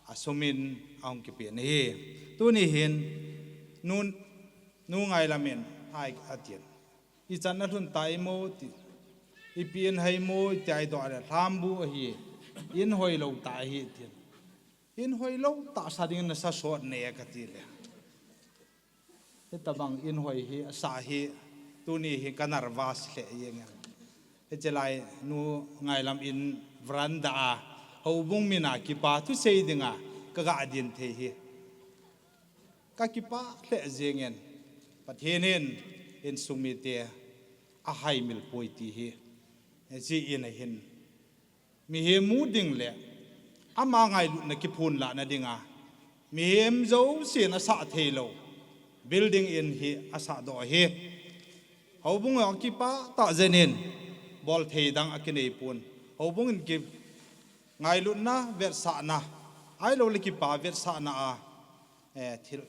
asumin ahong kipian hi tu ni hin nu ngai lamen ai atien I chan na thun tai mo ti ipian hai mo tai do ala thambu hi in hoi lo ta hi tin in hoi lo ta sa ding na sa so ne ka ti le tabang in hoi hi sa hi tu ni hi kanarvas le yeng echelai nu ngai lam in vranda hobung mina ki pa tu sei dinga ka ga din the hi ka ki pa le jengen pathenen in sumite a hai mil poiti hi ji in a hin mi he mu ding le ama ngai lu na ki phun la na dinga mi hem zo sin a sa thelo building in hi asa do hi hobung ki pa ta jenin bol thei dang akinei pun hobung in ki ngai lu na ver sa na ai lo le ki pa ver sa na a thil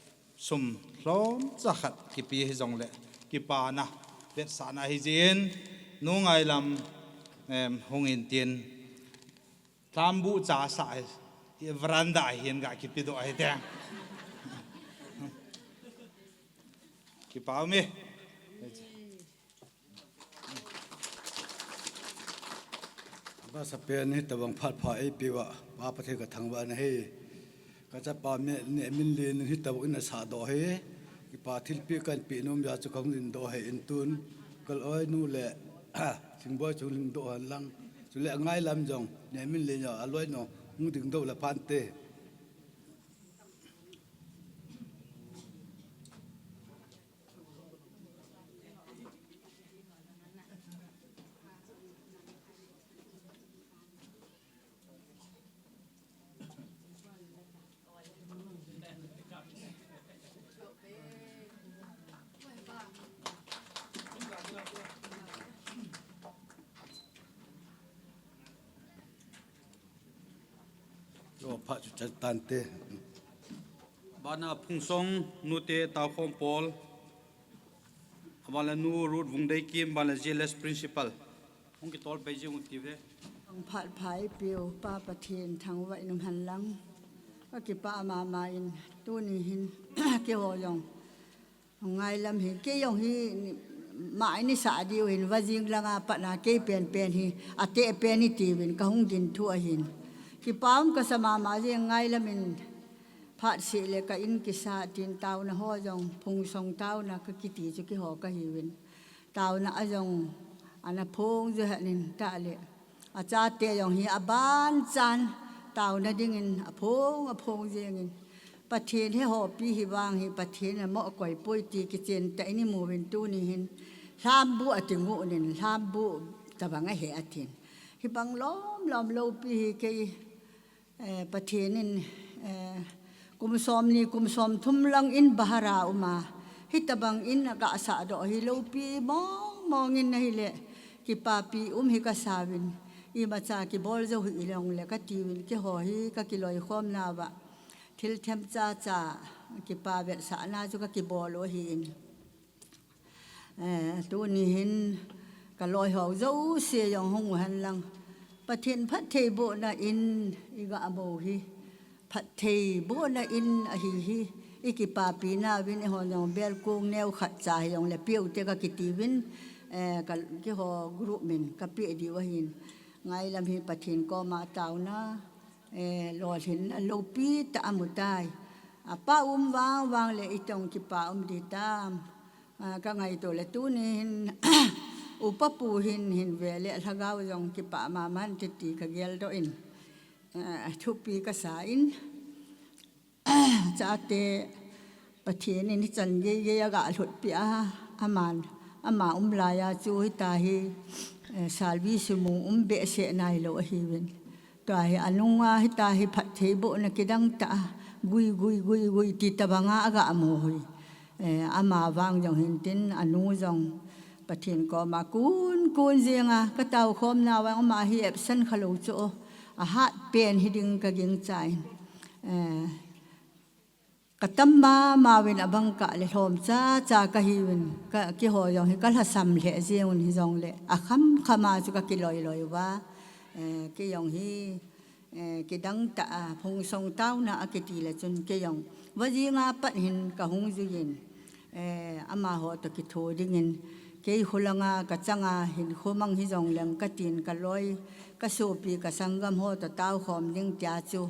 sum hlom cha khat ki pi hi jong le ki pa na ver sa na hi jin nu ngai lam hong in tin tambu cha sa veranda hian ga ki pi do ai te ki pa meว่าสเปนนี่ตะวังพัดพาไอปีว่าว่าประเทศกับทางบ้านเฮก็จะปาเมเนี่ยมินลีนที่ตะวันน่ะสาดอเฮกีปาทิลปีกันปีนุ่มยาจุกของลินดอเฮอินตุนก็อ้อยนู่นแหละสิงบ่จุลินดอหันลังจุเละง่ายลำจงเนี่ยมินลีนอ่ะอร่อยเนาะมึงถึงโตละพันเต จัดตันเต บานาพุงซงนูเตตาคอมปอลบาลานูรูดวงได้กิมบาลาเจเลส principal ฮงกิตอลไปเจงอุติเว ผัดไผ่เปียวป้าประเทนทางไว้นุ่มหันหลังก็กิป้ามาอินตู้นี้หิน เกี่ยวยองไงลำหินเกี่ยงฮีหมายนิสาเดียวหินว่าจิงละงาปนาเกี่ยเป็นฮีอาเตะเป็นนิตีวินก็หงดินทั่วหินกิป้ามก็สมาจิงไงลำหินผัดสิเลก็อินกิสาดินเต้านะห่อจงพงทรงเต้านะก็กิตีจุกิหอก็หิวินเต้านะจงอันนั้นพงจะเห็นตาเลอาจารย์เตยองฮีอาบานจันเต่านั่นดิ่งินอพงเจียงินประเทศให้หอบปีฮิวางฮีประเทศน่ะเหมาะก่อยปุ้ยตีกิเจนแต่อันนี้หมู่เป็นตู้นี่หินลามบุอติงูนินลามบุตะบังไอเหอตินฮิบังล้อมโลปีฮิเกประเทศนินกุมซอมนี่กุมซอมทุ่มลังอินบาฮาราอุมาฮิตะบังอินกะสะดอฮิโลปีมองอินนะฮิเลกิปาปีฮิกะสาวินอีมาจากกิบอลจะหุ่ยลงเลยก็ทีวินกิหอฮีก็กิลอยข้อมนาวะทิลเทมจ้ากิปาเวสานาจุก็กิบอลโอหินตัวนี้เห็นก็ลอยหอกเจ้าเสียอย่างหงหันลังประเทศพัทเทโบนาอินอีกอาโบฮีพัทเทโบนาอินอหิฮีอีกิปาปีนาวินหอนอย่างเบลกงแนวขัดใจอย่างเลเปียวเตก็กิตีวินก็กิหอกรุ๊ปมินก็เปียดีวะหินไงลำหินปะทินก็มาเต่านะหลอดหินโลปีตะมุตายป้าวางเลยอีตรงที่ป้าดีตามก็ไงตัวเลยตู้นี้หินอุปปูหินเวลเลยถ้าเราจงที่ป้ามามันติดตีกับเกลโดอินทุกปีก็สายอินจะเตะปะทินนี่จันเยยกะหลุดปีอามาลายาจูฮิตาฮีสาลวิสมุเบเสนายโลฮิวินตัวฮีอนุงาฮิตาฮีพัทเทโบนักดังตากุยติตบังอากาโมฮีอามาวังจงหินตินอนุจงปะทินก็มากุนเจียงก็เต่าคมนาวังมาฮีเอฟสันขลุโจอาหารเป็นฮิดิงกะยิงใจกตัมมาวินอบังกะเลหอมจ้ากะฮิวินกะกิหอยองฮิกัลฮัสซัมเลเจียงฮิจงเลอะขมาจุกะกิลอยว่ากิยองฮิกิดังตะพงทรงเต้านะอะกิตีเลจนกิยองวะจีงาปัดหินกะหงจุยินอามาหอตะกิโทดิงินกิหุลงากะจังาหินขุมังฮิจงเลงกะตินกะลอยกะโซปีกะสังกัมหอตะเต้าหอมยิงจาจู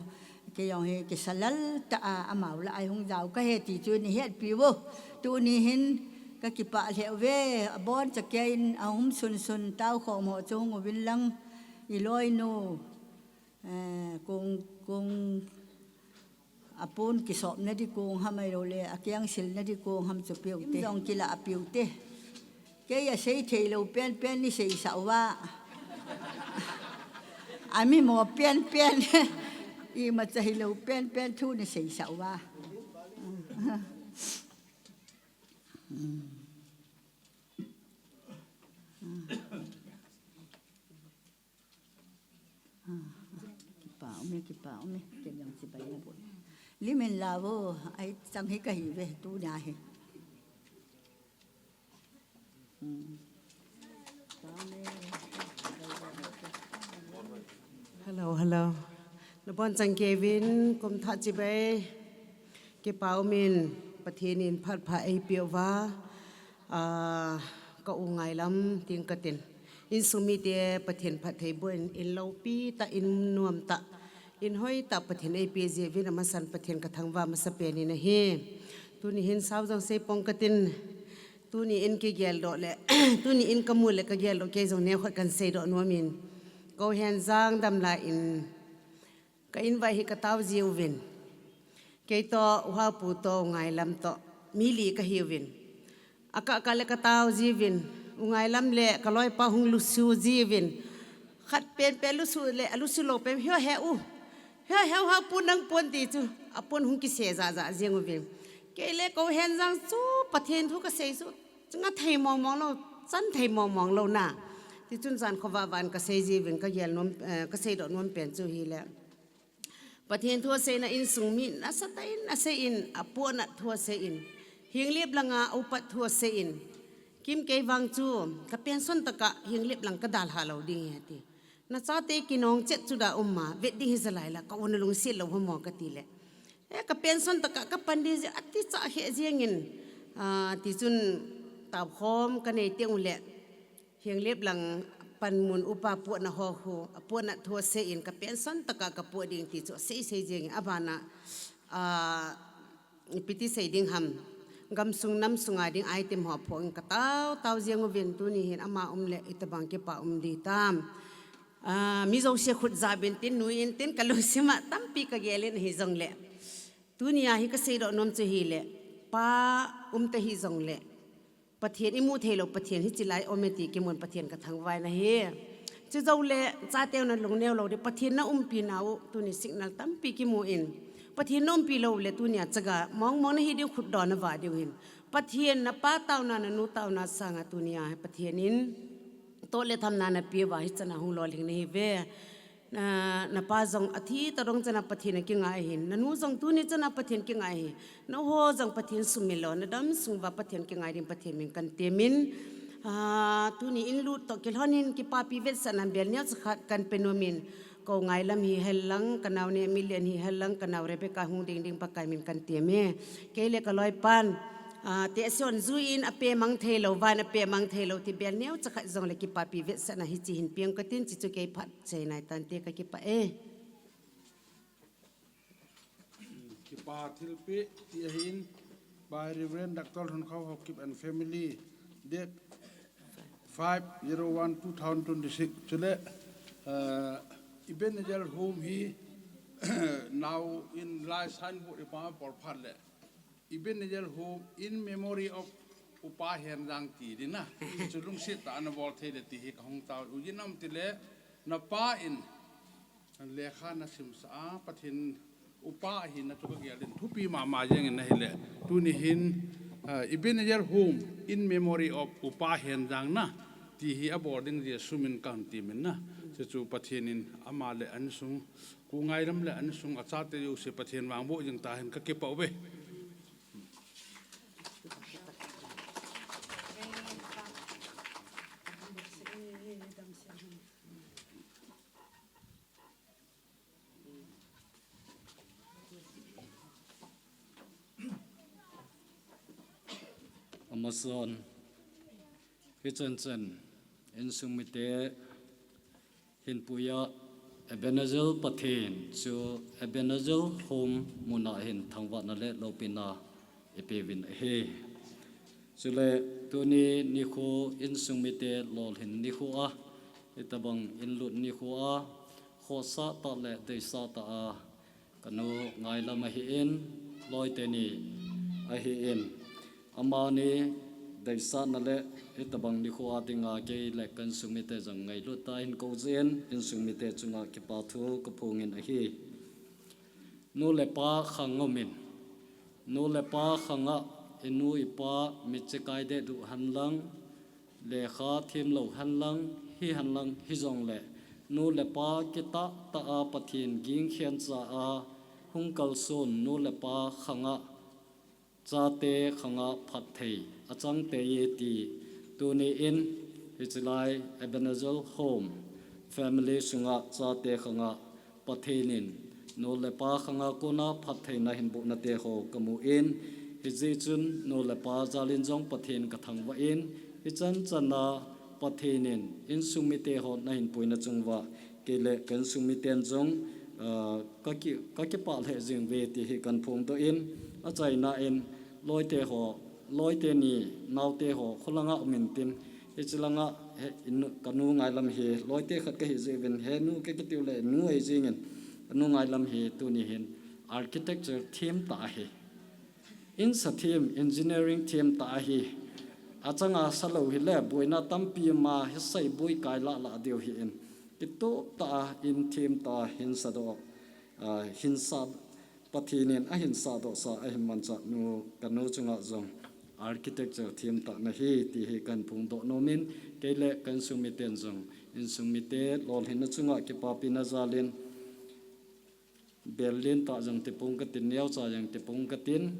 que yang he que salal ta amau la ai hong jau ka he ti chu ni het pi wo tu ni hin ka ki pa le ve bon cha ke in ahum sun tau khom ho chung o bin lang I loi no kung apun ki sop na di kung hamai ro le akyang sil na di kung ham chu piu te dong ki la piu te ke ya sei thei lo pen ni sei sa wa ami mo penอีมาจะให้เราเป็นทูในสิ่งสาวว่ากี่เปล่าไม่เก็บยังสิไปนะบุญลิเมนลาวไอ้จังให้กะหิเวตู้ยาเหฮัลโหลนบอนจังเกวินกรมทัจิเบเกปาอมินประเทศนินพัดพาไอเปียวว่าก็อุงไงลำติงกตินอินสุมิเตประเทศพัดไทยบุญอินเลาปีตาอินนวมตาอินห้อยตาประเทศไอเปียเจวินมาสันประเทศกระทังว่ามาสเปนินะเฮตัวนี้เห็นสาวจังเซปองกตินตัวนี้อินเกเกลดอเลยตัวนี้อินกมูลเลยกเกลดอเกจงเนวขัดกันเซดอนวมินก็เห็นจางดำลาอินก็อินไว้ให้กระต้าเจียววินเกยต่อว่าปูโตไงลำต่อมีลีก็เฮียวินอากาศเลกระต้าเจียววินไงลำเละก็ลอยปะหงลุสูเจียววินขัดเป็นลุสูเละลุสูโลเป็นเหี้ยแหวฮาปูนังปนตีจูอปนหงกิเสยจ้าเจียงวินเกยเละก็เห็นจังจูประเทศทุกเกษตรจูจังไทยมองเราจันไทยมองเราหน้าที่จุนจันขวาวันเกษตรเจียววินก็เยลนวมเกษตรนวมเปลี่ยนจูฮีแล้ว ประเทศทั่วเซนะอินสุงมินนะสตัยนะเซอินอปวนะทั่วเซอินเฮียงเลียบลังอาอุปทั่วเซอินกิมเกยวังจูกะเป็นส่วนตะกะเฮียงเลียบลังกะดาลฮาเราดิ่งเฮตินะซาเตกินองเจ็ดจุดาอุมมาเวดดิ่งฮิสไลละกะวันลงสิลเราหมอกะติเลกะเป็นส่วนตะกะกะปันดีอติจะเฮเจียงินติจุนตาพร้อมกันในเตียงอุเลเฮียงเลียบลังปันมุนอุปาปวนะฮอฮูปวนะทัวเซอินกะเป็นส่วนตะกะกะปวดิ่งติจุเซเซเจียงอบานะปิติเซดิ่งหำกำสุงน้ำสุงอาดิ่งไอเต็มหัวพงกะเต้าเจียงเวียนตัวนี้เห็นอามาเลอิตบังเก็บปะดีตามมิโซเชขุดซาเบนตินนุยนตินกะลุสิมาตั้มปีกะเกลินฮิซงเลตัวนี้ฮิกะเซดอนมจุฮีเลป้าเตฮิซงเลประเทศอิมูเทโลประเทศที่จิไลโอเมติกิมวนประเทศกะทังไว้นะเฮจะเจ้าเลจ้าเตียวนั้นลงแนวเราเดประเทศน่ะปีนาวตัวนี้สิกนัลตั้มปีกิมูอินประเทศน้อมปีเราเลตัวนี้จะกะมองนะฮิเดียวขุดดอนนะว่าเดียวเห็นประเทศนะป้าเต้านานะนูเต้านาสังตัวนี้ประเทศนี้โตเลทำนานะปีว่าฮิจนะหุลอลิงนี่เวนะป้าจงอาทิตย์ตรงจะนะประเทศกิงไงเห็นนะนูจงตัวนี้จะนะประเทศกิงไงนะโหจงประเทศสุมิลอนนะดำสุงว่าประเทศกิงไงดิประเทศมิงกันเตมินตัวนี้อินลูตกิลฮอนินกิปาปีเวสนันเบียนเนี่ยจะขัดกันเป็นโนมินก็ไงลำฮีเฮลังกันเอาเนี่ยมิเลียนฮีเฮลังกันเอาเรเบกาฮุงดิงปากไก่มินกันเตมเกเลกลอยปันเตะส่วนจูอินอเปมังเทโลวานอเปมังเทโลที่เบียนเนี่ยจะขัดจงเลกิปาปีเวสนันฮิจิหินเปียงกตินจิจุเกยพัดใจนายตันเตกกิปาKipa Thilpi Tiahin by Reverend Dr. Hunkau Hokip and Family, date 5/01/2026. Chile, Ebenezer whom he now in last handbook upon for Padle. Ebenezer whom in memory of Upahen Rangti, Dina, Chulung sit on a voltage at the Hong Tao, Ujinam Tile, Napa in Lekhana Simsa, Patin. Upa hin na tuka gyalin thupi mama jeng na hele tuni hin Ebenezer home in memory of upa hen jang na ti hi aboarding je sumin county min na se chu pathianin amale ansung ku ngai ram le ansung achate yu se pathian wangbo jeng ta hen ka ke pau be Amazon Kitchen in Sumite in Puya Ebenezer Patin to Ebenezer home Muna in Tangwanale Lopina Epivin He Sule Tuni Nico in Sumite Lol in Nicoa Itabang in Lut Nicoa Hosa Tale de Sata Kanu Ngaila Mahin Loiteni Ahin Amani Daisa Nale Itabang Nico Adinga Gay like Consumite and Luta in Gozen in Sumite Tunga Kipatu Kapung in Ahi No Lepa Hangomin No Lepa Hanga Inu Ipa Michikaide du Hanlang Leha Tim Lo Hanlang Hi Hanlang Hizongle No Lepa Kita Taa Patin Ging Hianza A Hunkal Son No Lepa Hanga Zate Khanga Pathei Achang Te Yeti Tuni in Hichilai Ebenezer Home Family Sunga Zate Khanga Patheinin No Lepa Khanga Kuna Pathei Na Hinbu Na Te Ho Kamu in Hijichun No Lepa Zalin Jong Pathin Kathang Wa in Hichan Chana Patheinin In Sumite Ho Na Hin Puina Chungwa Kele Kan Sumiten Jong Kaki Pa Le Jing Ve Ti Hi Kan Phung To in Achai Na in Loite ho loite ni naute ho khulanga mintin ichilanga kanu ngai lam hi loite khat ka hi jeven he nu ke kitule nu ai jingen nu ngai lam hi tu ni hin architecture team ta hi in sa team engineering team ta hi achanga salo hi le boina tampi ma hi sai boi kai la la deu hi in kitu ta in team ta hin sa do hin sa Pathinin ahin sa do sa ahin mancha nu kanu chunga zong architecture team ta na hi ti hi kan phung do nomin kele kan sumiten zong in sumite lol hin chunga ki papina zalin Berlin ta jang te pung ka tin neo cha jang te pung ka tin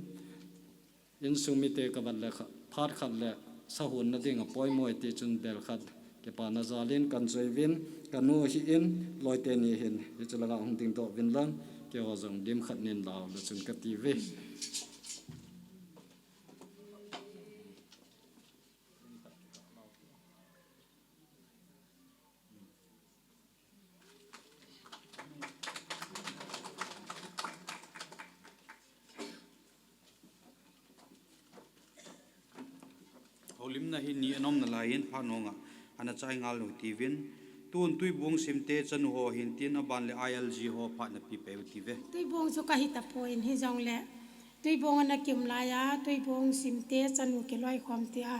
in sumi te ka bal le phat khat le sa hun na ding a poi moi ti chun bel khat ke pa na zalin kan choi vin kanu hi in loi te ni hin hi chulaga hung ting to vin lang ke wa jong dim khat nin law le chun ka ti ve holim na hi ni anom na lain phanonga ana chai ngal no tivin tun tui bung simte chan ho hin tin aban le ILG ho pha na pi pe tive tui bong so ka hi ta point hi jong le tui bong na kim la ya tui bong simte chanu ke loi khom ti a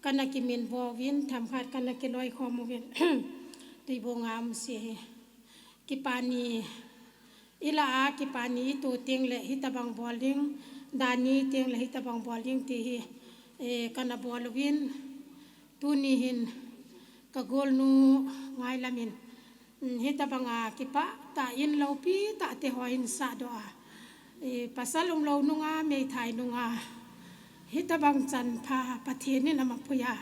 kana ki min bo win tham khat kana ke loi khom win tui bong am se ki pani ila a ki pani tu ting le hi ta bang bowling dani ting le hi ta bang bowling ti hi kana bol win tu ni hin ka gol nu ngai lamin hi ta banga ki pa ta in lo pi ta te ho in sa do a pasal lo nu nga me thai nu nga hi ta bang chan pha pathian ni nama puya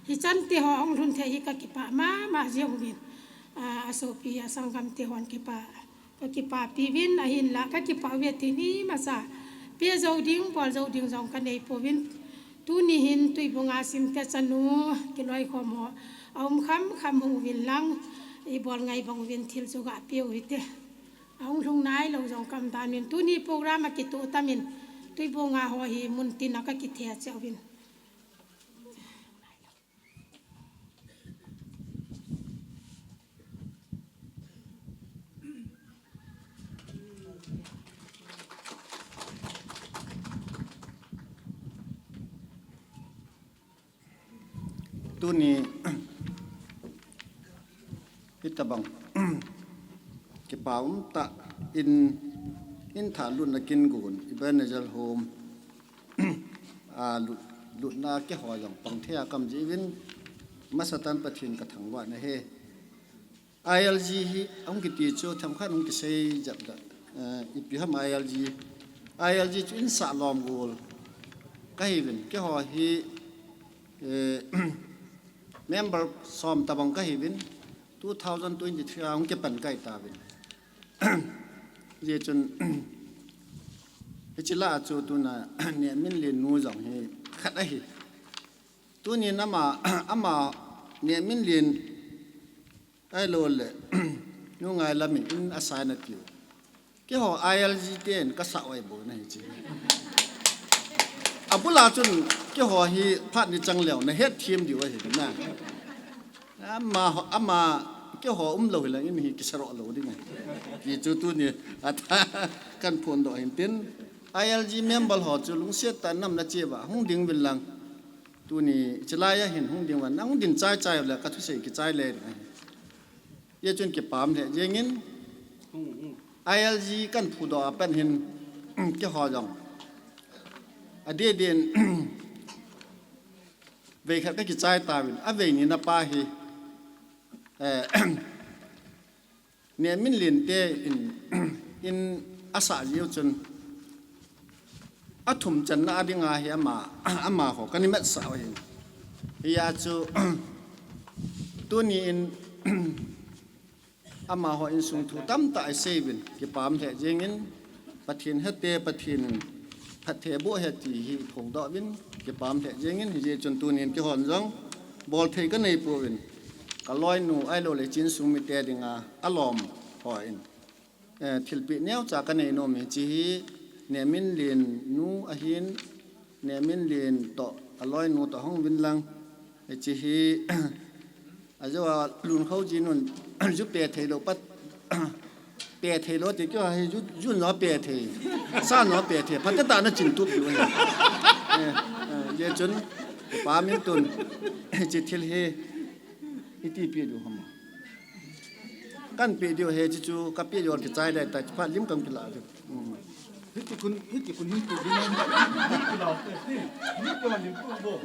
hi chan te ho ong run the hi ka ki pa ma jeng win asopi asangam te hon ki pa ka ki pa pi win a hin la ka ki pa we ti ni ma sa pe zo ding bol zo ding jong ka nei po win tu ni hin tui bunga sim te chanu ki loi khom ho aum kham hu win lang i bol ngai bang win thil chu ga piu ite aung lung nai lo jong kam dan win tu ni program ki tu tamin tui bunga ho hi mun tin ka ki the che win tu ni itabang ke paum ta in tha lun na kin gun ibanajal home lut na ke ho yang pang thea kam ji win masatan pathin ka thangwa na he ILG hi ang ki ti chu tham khan ang ki sei jap da ipi ham ILG chu in sa lom gol kai win ke ho hi member som tabang ka hibin 2023 ang ke pan kai ta bin je chun ichila chu tu na ne min le nu jong he khat a hi tu ni nama ama ne min lin ai lo le nu ngai la min in assign tiu ke ho ILG ten ka sa oi bo na hi chi abula chun ke ho hi phat ni chang lew na het thim di wa hi na ama ke ho lo hi la in hi ki saro lo di na ki chu tu ni ata kan phon do hin tin ILG member ho chu lung se ta nam na che ba hung ding bin lang tu ni chala ya hin hung ding wan nang din chai chai la ka thu se ki chai le ye chun ke pam the je ngin ILG kan phu do pen hin ke ho jong ade den về khát cái trái ta mình à về như na pa hi nè mình liền te in asa diêu chun à thum chân na đi ngà hi ama ho cái này mất sao hi ya chu tu ni in ama ho in sung thu tam tại sevin cái pam the jengin pathin hete pathin phát thể bộ hệ chỉ hi thủng đọ bên cái bám thể riêng in thì chuẩn tu niên cái hòn giống bol thấy cái này bộ bên cả loi nụ ai lo lấy chín sung mit tè đình alom hỏi thil bị neo trả cái này nó mình chỉ nè min liền nụ ahin nè min liền tọ cả loi nụ tọ hong vinh lăng chỉ hi giờ luôn khâu chỉ nụ giúp tè thấy đâu bắt bè thề lo thì cái hay run nó bè thề sa nó bè thề phát ta nó chỉnh tụt rồi giờ chốn ba miếng tuần chỉ thiệt he ít bè được không căn bè điều he chỉ chú các bè điều cái trái đây tại phát lim cầm cái lá được hít cái kun hít cái đi nó hít cái lá hít cái hoàn điểm không bộ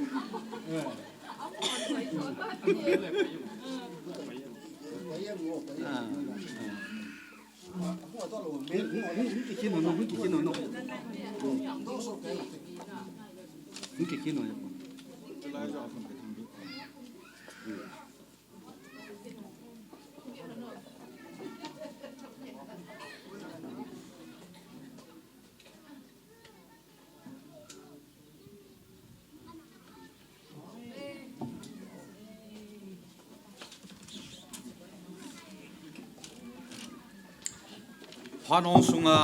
พานองสุงา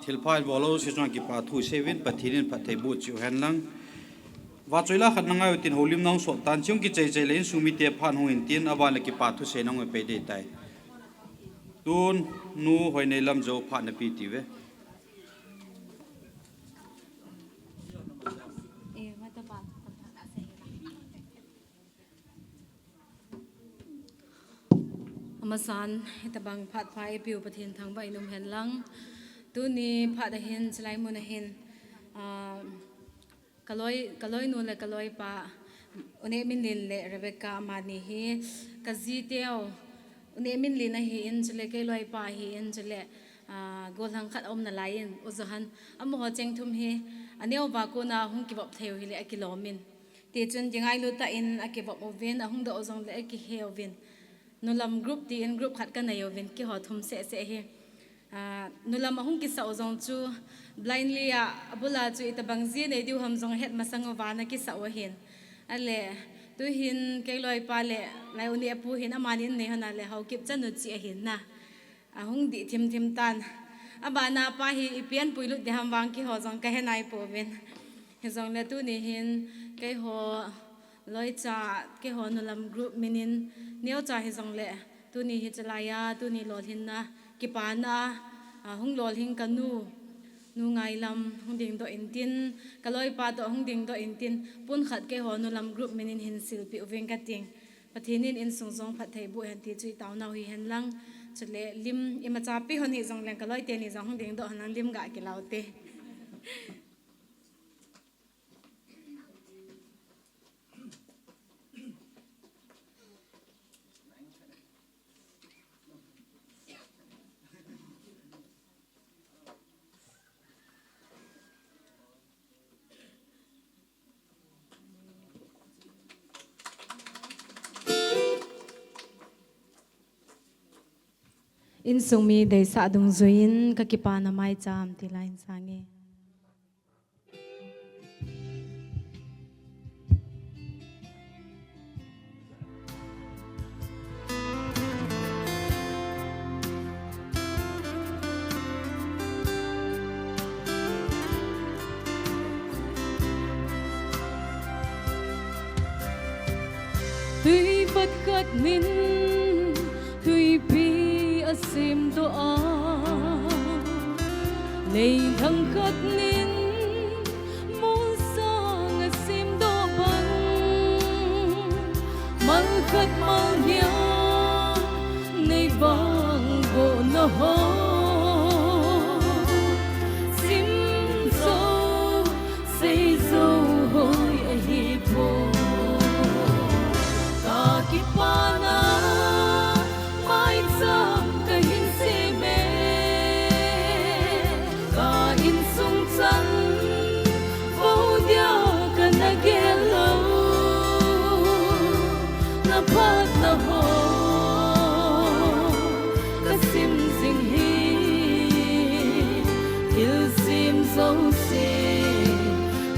ทิลพายบอลสิจงกิปาทุเซวินปะทีนินปะเทบุจิวแฮนลังว่าจุยละขัดนังไงตินโฮลิมน้องสดตันชิงกิเจเจเลนสุมิเตพานหงอินตินอบานกิปาทุเซนองไปเดตายตูนนูหอยในลำโจพานปีติเวมาสานตะบังผัดพายปิวประเทศทางใบนมเห็นลังตัวนี้ผัดเห็นสไลมุนเห็นกะลอยนูนและกะลอยปะอุเนมินลินและเรเบคก้ามานีฮีกะจีเตียวอุเนมินลินนะฮีอินจะเลกะลอยปะฮีอินจะเลกอลังขัดอมนาลายินอุจหันอมหัวเจงทุมฮีอันนี้อบากูนาหุงกิบเทวฮิเลกิโลมินตีจนยังไงลูตาอินอกิบโอเวนหุงดอซองเลกิเฮโอเวนนุลำกรุ๊ปดีอินกรุ๊ปขัดกันในโอเวนกิหอทุมเสะเฮนุลำมาหุงกิสาวจงจู blindly บุลาจูอิตาบังซีในดิวหำจงเฮ็ดมาสังวานะกิสาวเห็นอะไรตัวหินเกลอยปาเลไลอุนีปูหินอามานินในขณะเลเขาเก็บจันนุจีเห็นนะหุงดีทิมตันบานาปาฮีอีเปียนปุยลุดเดหัมวางกิหอจงกะเฮนายปูเวนเฮจงเลตัวนี้หินกะหอลอยจ่ากะหอนุลำกรุ๊ปมินินเนียวจ่าเฮจงเลตัวนี้เฮจลายาตัวนี้ลอหินนะกิปานะหุงลอหินกันนูไงลำหุงดิ่งตัวอินทินกะลอยปาตัวหุงดิ่งตัวอินทินปุ่นขัดกะหอนุลำกรุ๊ปมินินหินสิลปิอุเวงกัดติงปะเทนินอินสงสงผัดไทยบุหันทีจุยตาวนาฮีเห็นลังจุเลลิมอิมาจ่าปีหนี่จงแรงกะลอยเตนี่จงหุงดิ่งตัวหันลังลิมกะกิลาวเตอินสุมีเดสะดงจุยินกะกิปานาไมจามติลาอินสางเตุยบัดกัดนินตุยปีsim doa nei thang kat nin mul sang sim do bang mal kat mal nya nei bang go no ho sim so say so hoi a hi po ta ki pa na mai sang Pat na ho kasim sing hi il sim so se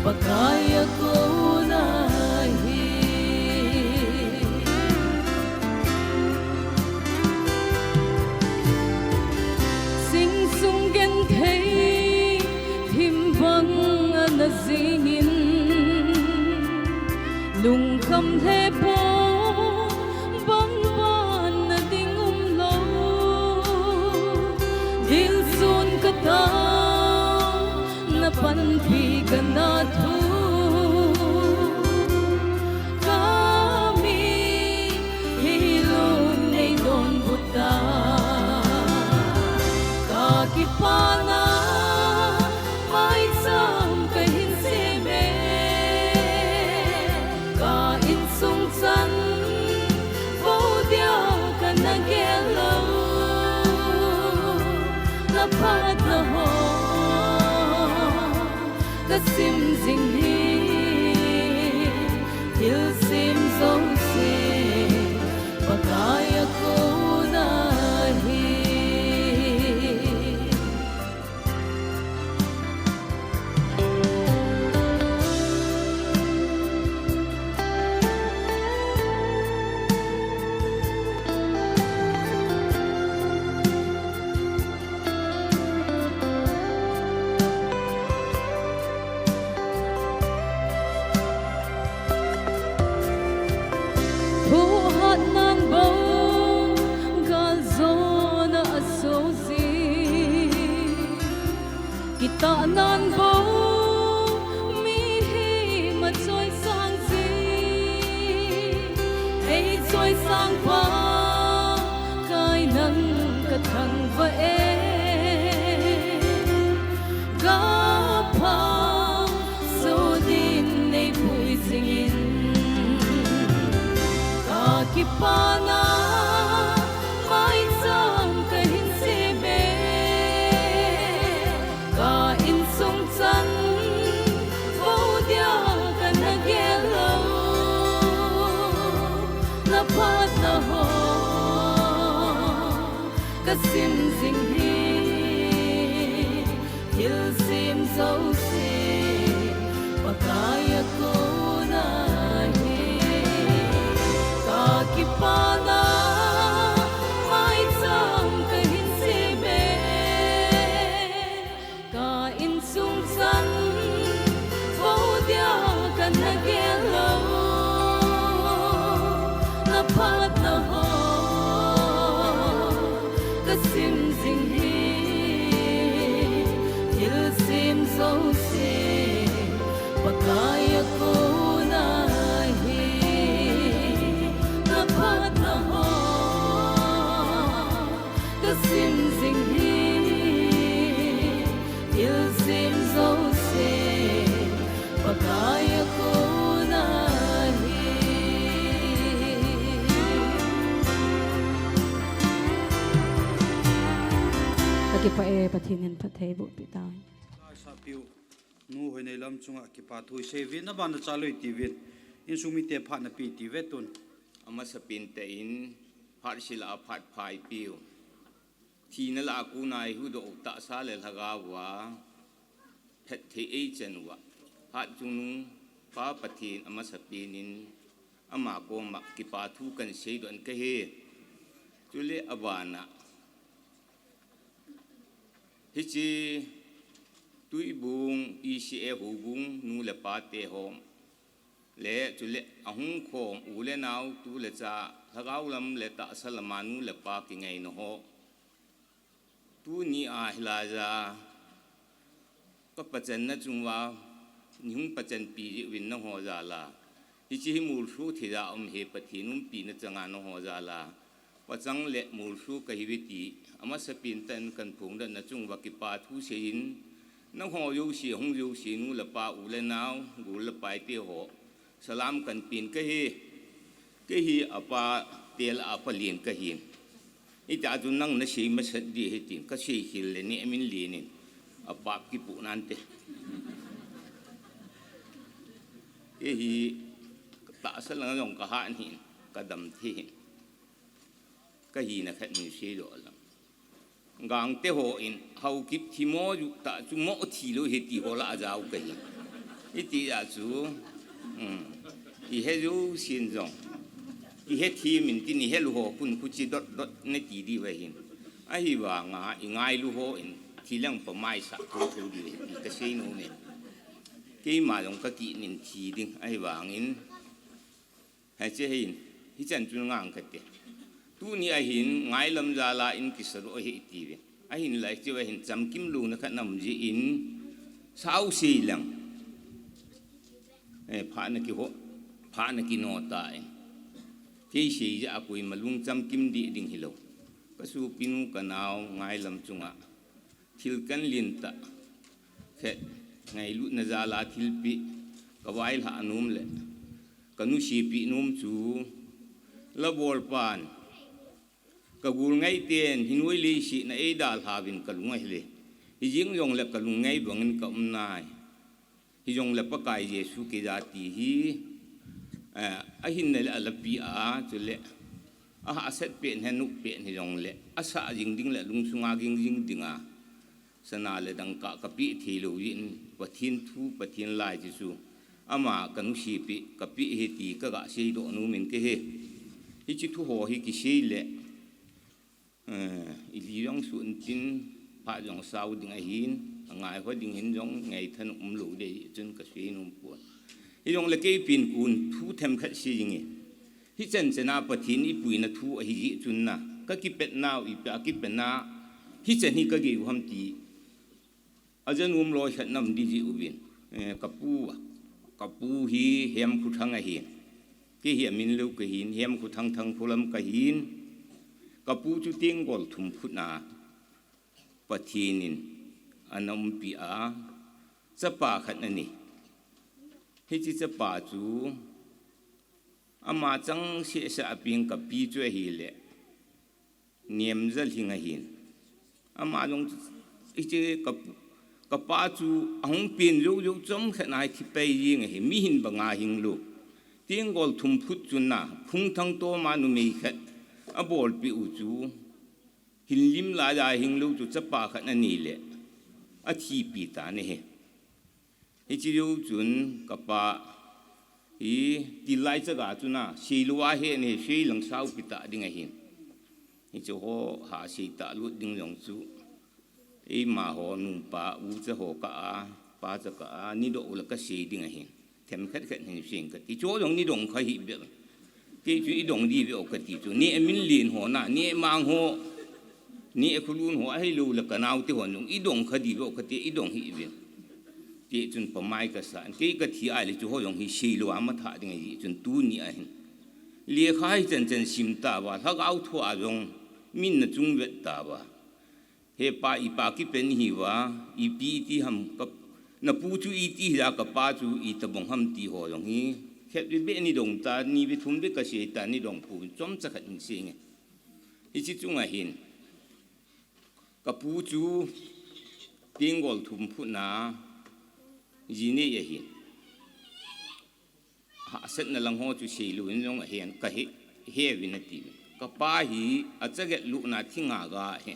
pakaya ko na hi sing sung gen thei thim bang na zingin lung kham the po na pan phi kana thu kami hilo nei don buta ka ki pana mai sam ka hin se me ka in sung san vo dia kana gelo ding hi thil sim zo se pakaya ko na hi kita nan bo mi hi ma choi sang ji ei choi sang pa kai nan ka thang va e ga pa so din nei pui singin ka ki pa na mai sam ka hin se be ka in sung chan vô dia ka na gelo na pat na ho ka sim sing hi thil sim zo se pakaya ko na hi ka ki pa na mai sam ka hin se be ka in sung san vô dia ka na gelo na pat na ho ka sim sing hi thil sim zo se pakaya ko na hi na pat na ho ka sim sing hi thil sim zo se pakaya ko na hi Pakipa e pathinin pathei bu pitai. sa piu nu hoi nei lam chunga ki pa thui se vin na ban na chaloi ti vin in sumi te pha na pi ti vetun ama sapin te in phar sila phat phai piu thi na la ku nai hu do ta sa le laga wa phet thi e chen wa phat chung nu pa pathin ama sapin in ama ko ma ki pa thu kan se don ke he tule abana hichi tui bung ica hu bung nu le pa te hom le chule ahung khom u le nau tu le cha thagau lam le ta salamanu le pa ki ngai no ho tu ni a hilaja ka pachen na chungwa ni hung pachen pi win na ho za la hichi mul su thi da he pathinum pi na changa no ho za la pachang le mul su ka hi ti ama sapin tan kan phung da na chungwa ki pa thu sein nang ho yu si hong yu si nu la pa u le nau gu la pai te ho salam kan pin ka hi apa tel apa lien ka hi ita tu nang na si ma sat di he tin ka si hil le ni amin li ni apa ki pu nan te ke hi ta sa lang yong ka ha ni ka dam thi ka hi na khat ni si do la gang te ho in hau kip thi mo yu ta chu mo thi lo he ti ho la jao ka hi iti a chu i he yu sin jong i he thi min ti ni he lu ho kun ku chi dot dot ne ti di we hin a hi wa nga i ngai lu ho in thi lang pa mai sa thu thu di ka sei no ne ke ma jong ka ki nin thi ding a hi wa ngin ha che hin hi chan chu ngang ka te tu ni a hin ngai lam za la in ki sa ro he ti ve a hin lai che we hin cham kim lu na kha nam ji in sau si lang pha na ki ho pha na ki no ta ke si ja apui malung cham kim di ding hilo ka su pinu ka naw ngai lam chunga thil kan lin ta khe ngai lu na za la thil pi ka wai la anum le ka nu si pi num chu la bol pan ka gul ngai ten hinoi li si na e dal ha bin ka lungai le hi jing yong le ka lungai bangin ka nai hi jong le pa kai Yesu ke ja ti hi a hin ne la pi a chu le a set pe ne nu pe ni jong le a sa jing ding le lung sunga ging jing dinga sana le dang ka pi thi lo yin pathin thu pathin lai ji su ama kan si pi ka pi he ti ka ga sei do nu min ke he hi chi thu ho hi ki sei le i li yong su tin pa jong sau ding a hin ngai ho ding hin jong ngai than lu de chun ka sei nu pu hi jong le ke pin kun thu them khat si jing hi chen chena pathin i pui na thu a hi ji chun na ka ki pet nau i pa ki pe na hi chen hi ka ge ham ti ajan lo khat nam di ji ubin kapu hi hem khu thang a hin ki hi min lu ka hin hem khu thang thang phulam ka hin kapu chu ting gol thum phut na pathinin anam pi a chapa khat na ni hi chi chapa chu ama chang se sa aping ka pi chu hi le niam zal hinga hin ama long chi ka pa chu ahung pin lu lu chom khanai thi pe ying hi mi hin banga hing lu ting gol thum phut chun na phung thang to ma nu mi khat a bol pi u chu hin lim la ja hing lu chu chapa khat na ni le a thi pi ta ne he hi chi lu chun ka pa hi ti lai cha ga chu na si lu wa he ne si lang sau pi ta ding a hin hi chu ho ha si ta lu ding long chu e ma ho nu pa u cha ho ka pa cha ka ni do la ka si ding a hin them khat khat ni sing ka ti cho dong ni dong kha hi be ke chu i dong di be o ka ti chu ni min lin ho na ni mang ho ni e khulun ho ai lu la ka nau ti ho nung i dong kha di be o ka ti i dong hi be ti chun pa mai ka sa ke ka thi ai le chu ho yong hi si lu ma tha ding hi chun tu ni a hin le khai chen chen sim ta ba tha ga au thu a jong min na chung ve ta ba he pa i pa ki pen hi wa i pi ti ham ka na pu chu i ti ya ka pa chu i ta bong ham ti ho yong hi khet be ni dong ta ni bi thum be ka se ta ni dong pu chom cha khat ni se nge hi chi chung a hin ka pu chu ting gol thum phu na ji ne ye hin ha set na lang ho chu se lu in jong a hen ka he vi na ti ka pa hi a cha ge lu na thinga ga he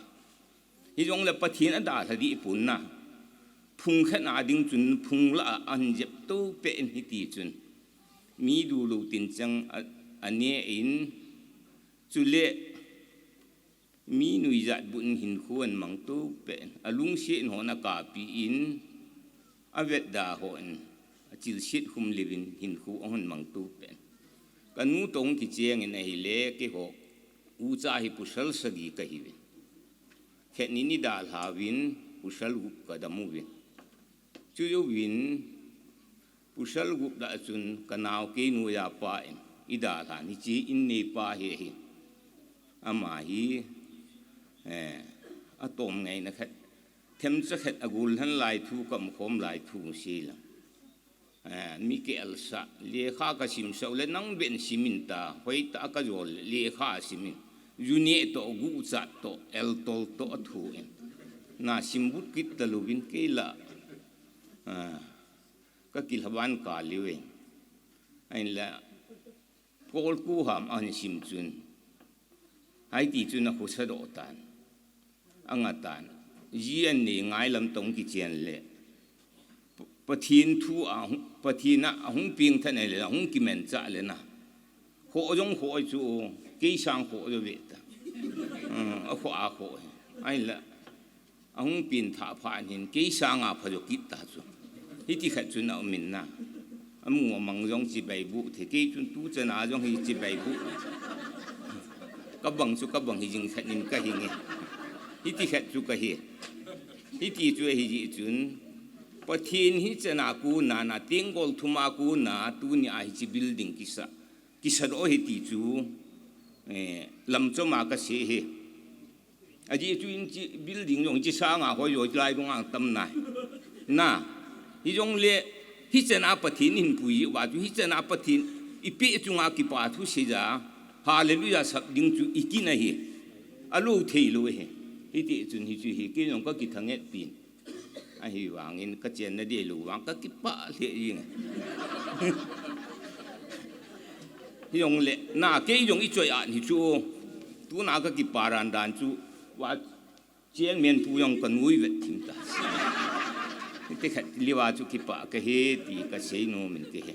hi jong le pathin a da thadi pun na phung khat na ding chun phung la an jep to pe en hi ti chun mi du lu tin chang ane in chu le mi nui zat bun hin khuan mang to pe alung se no na ka pi in avet da ho en chil sit hum livin hin khu on mang to pe kanu tong ki cheng en hi le ke ho u cha hi pusal sagi ka hi ve khet ni dal ha win pusal gup ka damu win chu yo win pusal gup da chun kanau ke nu ya pa en ida la ni chi in ne pa he hi ama hi atom ngai na khat them cha khat agul han lai thu kam khom lai thu si la mi ke alsa le kha ka sim so le nang ben simin ta hoi ta ka jol le kha simin juni to gu cha to el tol to thu en na simbut kit ta lubin ke la ka kil haban ka liwe ain la kol ku ham an sim chun hai ti chun na khu sa do tan angatan jian ni ngai lam tong ki chen le pathin thu a pathina hung ping than le hung ki men cha le na ho jong ho chu ke sang ho jo ve ta a ho a ho ai la hung pin tha pha hin ke sang a pha jo kit ta chu hi ti khat chu na min na amu mang jong chi bai bu the ke chun tu cha na jong hi chi bai bu ka bang chu ka bang hi jing khat nin ka hi nge hi ti khat chu ka hi ti chu hi ji chun pathin hi chana ku na na tingol thuma ku na tu ni a hi chi building ki sa ro hi ti chu lam cho ma ka se he a ji chu in chi building yong chi sa nga ho yo lai dong ang tam nai na hi jong le hi chana pathin hin pui wa chu hi chana pathin i pe chu nga ki pa thu se ja hallelujah sab ding chu ikina hi alu thei lo he hi ti chun hi chu hi ke yong ka ki thanget pin ai hi wangin ka chen na de lu wang ka ki pa le yin yong le na ke yong I choi an hi chu tu na ka ki paran dan chu wa chen men pu yong kan ui vet thim ta te khat liwa chu ki pa ka he ti ka sei no min te he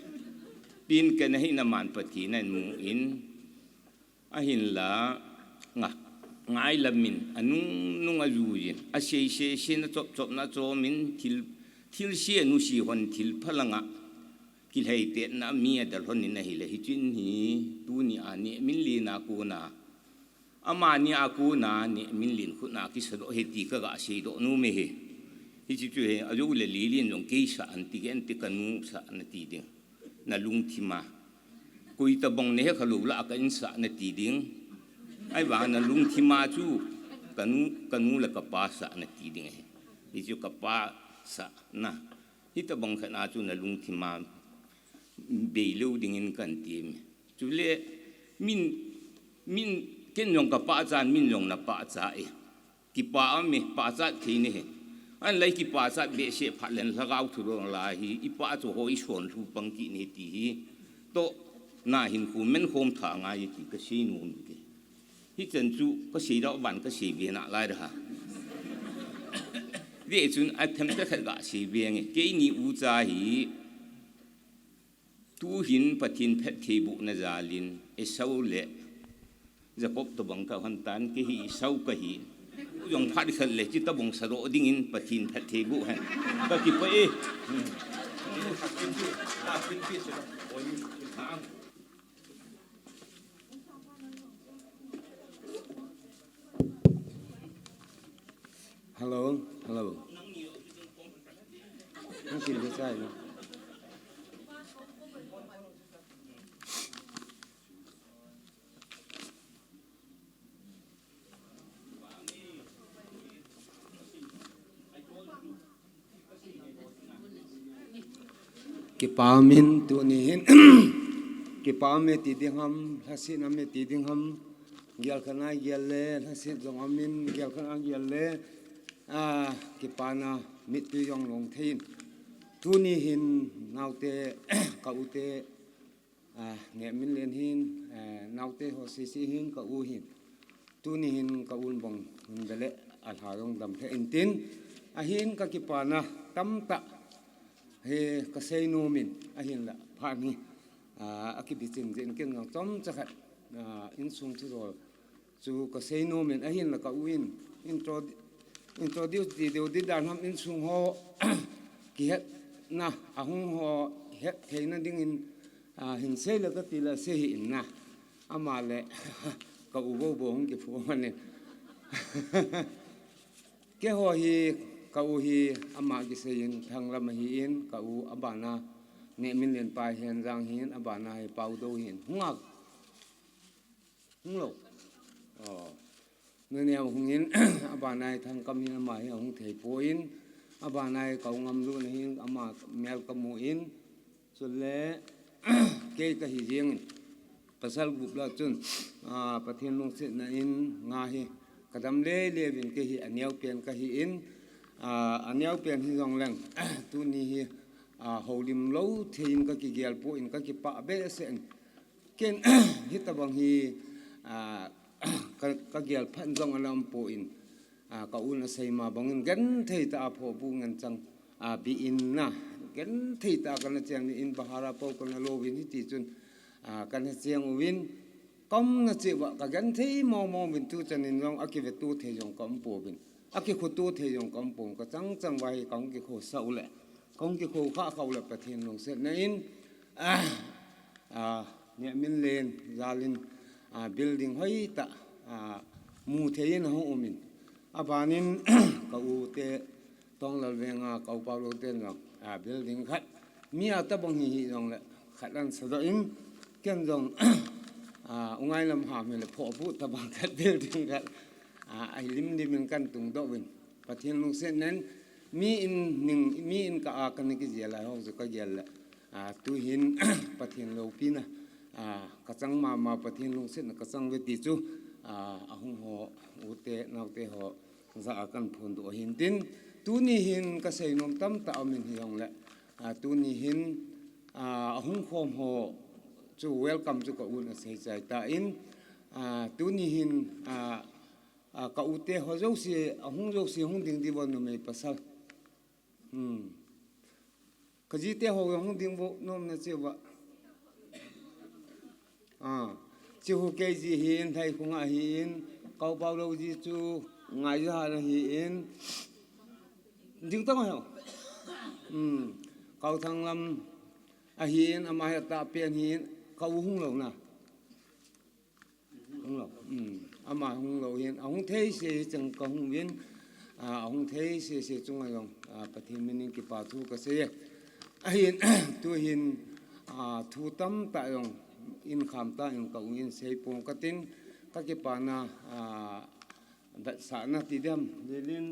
pin ka na hi na man pati na mu in a hin la nga ngai lamin anung nung ajuin a sei sei na chop na cho min thil sie nu si hon thil phalanga ki hei te na mi dal hon ni na hi le hi chin hi tu ni ani min li na ku na ama ni aku na ni min lin khu na ki sa do he ti ka ga sei do nu me he hi chi chu he aju le li lin long ke sa an ti gen ti kanu sa na ti ding na lung thi ma kui ta bong ne he khalu la ka in sa na ti ding ai wa na lung thi ma chu kanu la ka pa sa na ti ding he hi chu ka pa sa na hi ta bong kha na chu na lung thi ma be lu ding in kan ti chu le min ken yong ka pa chan min yong na pa cha e ki pa me pa cha thi ni he an lai ki pa cha be she pha len la gau thu ro la hi I pa chu hoi son thu pang ki ni ti to na hin khu men khom tha nga yi ki ka si nu ki hi chen chu ka si da ban ka si be na lai da ha de chun a them ta kha ga si be nge ke ni u cha hi tu hin pathin phet the bu na zalin e sau le Jacob to bang ka han tan ki hi sau ka hi yong phat khal le chi ta bong sa ro ding in pathin phet the bu han ka ki pa e hello nó xin cái sai nữa cái bao min tụi này cái bao mẹ tí tiếng hâm hasin mẹ tí tiếng hâm gial khana gial le hasin dòng amin gial khana gial le cái bao na mít tuy dòng long thiên tụi này hin nào te cậu te nghe min lên hin nào te họ xí hin cậu hin tụi này hin cậu bong hin bele al harong dam the in tin hin cái bao na tam ta he ka sei no min a hin la pha ni a ki bi chin jen ken ngam tom cha khat in sung chu ro chu ka sei no min a hin la ka win introduce di dan ham in sung ho ki het na a hung ho het the na ding in hin sei la ka ti la se hi in na ama le ka u bo bo hung ki phu man ne ke ho hi kau hi ama ki sein thang lam hi in kau abana ne min len pai hen rang hin abana hi pau do hin hungak hunglo ne hung in abana thang kam hin ma hi hung thei po in abana kau ngam lu ne hin ama mel kamu in chule ke ka hi jeng pasal gup la chun pathian long se na in nga hi kadam le le vin ke hi aniau pen ka hi in anyau pen hi jong leng tu ni hi holim lo thein ka ki gel po in ka ki pa be sen ken hi ta bang hi ka gel phan jong alam po in ka un sei ma bangin gan thei ta pho bu ngan chang bi in na gan thei ta kan chang in bahara po kan lo win hi ti chun kan chang win kom na che wa ka gan thei mo win tu chan in jong akive tu thei jong kom po bin aki khu tu the yong kampong ka chang wai kong ki khu sau le kong ki khu kha khau le pathin long se na in ne min len zalin building hoi ta mu thein ho umin abanin ka u te tong la venga ka pa lo ten lo building khat mi ata bang hi jong le khatan sa do in ken jong ungai lam ha me le pho pu ta bang khat building khat ai lim min kan tung do win pathian lung se nen mi in ka kan ki jela ho ka jela tu hin pathian lo pina ka chang ma pathian lung se na ka chang ve ti chu ahung ho ute naute ho za kan phun do hin tin tu ni hin ka sei nom tam ta amin hi ong le tu ni hin hung khom ho chu welcome chu ka un a sei chai ta in tu ni hin ka ute ho zo si hung ding di bon no me pasal ka ji te ho hung ding bo nom na che ba chu ke ji hin thai khunga hin kau pau lo ji chu ngai ra hi in ding tang ho kau thang lam hin ama ha ta pian hin kau hung lo na hung lo ama hung lo hin hung thei se chang ka hung win hung thei se chung ayong pathin mening ki pa thu ka se hin tu hin thu tam ta yong in kham ta yong ka ungin sei pong ka tin ka ki pa na dat sa na ti dem lelin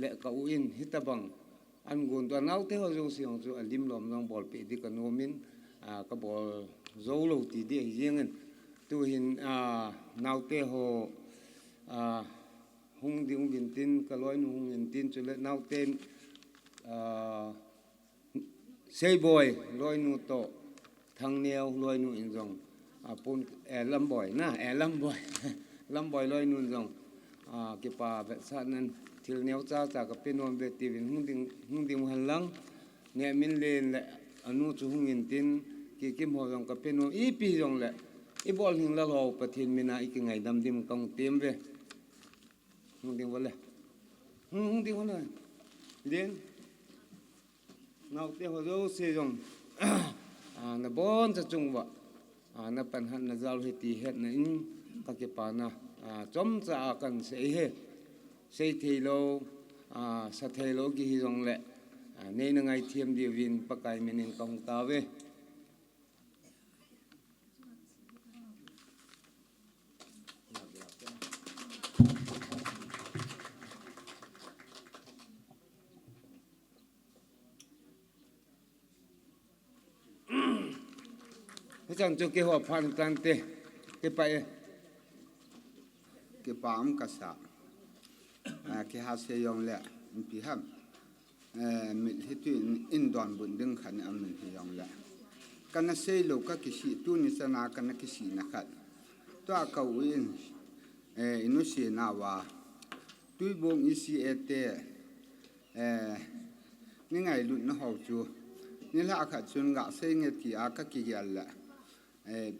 le ka uin hitabang an gun to nau te ho zo siang chu alim lom nong bol pe di ka nomin ka bol zo lo ti di yeng tu hin nau te ho hung ding bin tin ka loi nu hung in tin chu le nau ten sei boy loi nu to thang neo loi nu in jong pun lam boy na lam boy loi nu jong ki pa ve sa nan thil neo cha ka penom ve ti vin hung ding han lang ne min len le anu chu hung in tin ki kim ho jong ka penom i pi jong le i bol hing la lo pathin mina i ki ngai dam dim kong tem ve hung ding wala len nau te ho zo se jong na bon cha chung wa na pan han na zal he ti het na in ka ke pa na chom cha kan se he sei thei lo sa thei lo ki hi jong le nei na ngai thiam di win pakai menin kong ta ve chẳng cho cái hộp phan tan tê cái bay cái bám cả sa cái hạt xây yong lệ bị ham mình hết chuyện in đoàn bún đừng khăn mình thì yong lệ cái nó xây lâu các cái gì tu ni sana cái nó cái gì nó khát toa cầu in inu si na wa tui bong isi ete ni ngai lu na hau chu ni la kha chun ga sei nge ti a ka ki yal la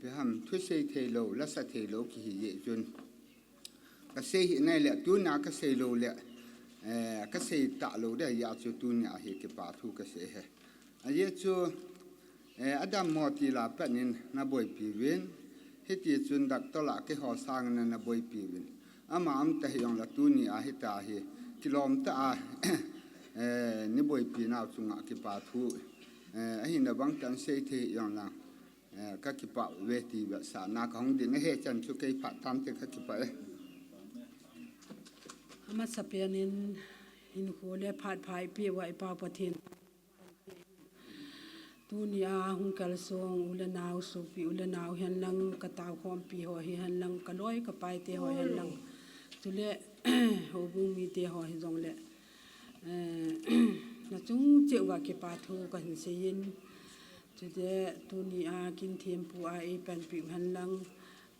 pe ham thu sei thei lo la sa thei lo ki hi ye chun ka sei hi nai le tu na ka sei lo le ka sei ta lo da ya chu tu nya hi ke pa thu ka sei he a ye chu adam mo ti la pa nin na boi pi win he ti chun dak to la ke ho sang na boi pi win ama am ta yong la tu ni a hi ta hi kilom ta ni boi pi na chu nga ke pa thu a hin da bang tan sei the yong la ka ki pa we ti ba sa na ka hong din he chan chu ke pa tam te ka ki pa ama sapianin in ko le phat phai pi wa pa pathin tunia hung kal song ulanau so pi ulanau hen lang ka taw khom pi ho hi hen lang ka loi ka pai te ho hen lang tule ho bu mi te ho hi jong le na chung che wa ke pa thu ka hin se yin chude tunia kin them pu a e pan pi hen lang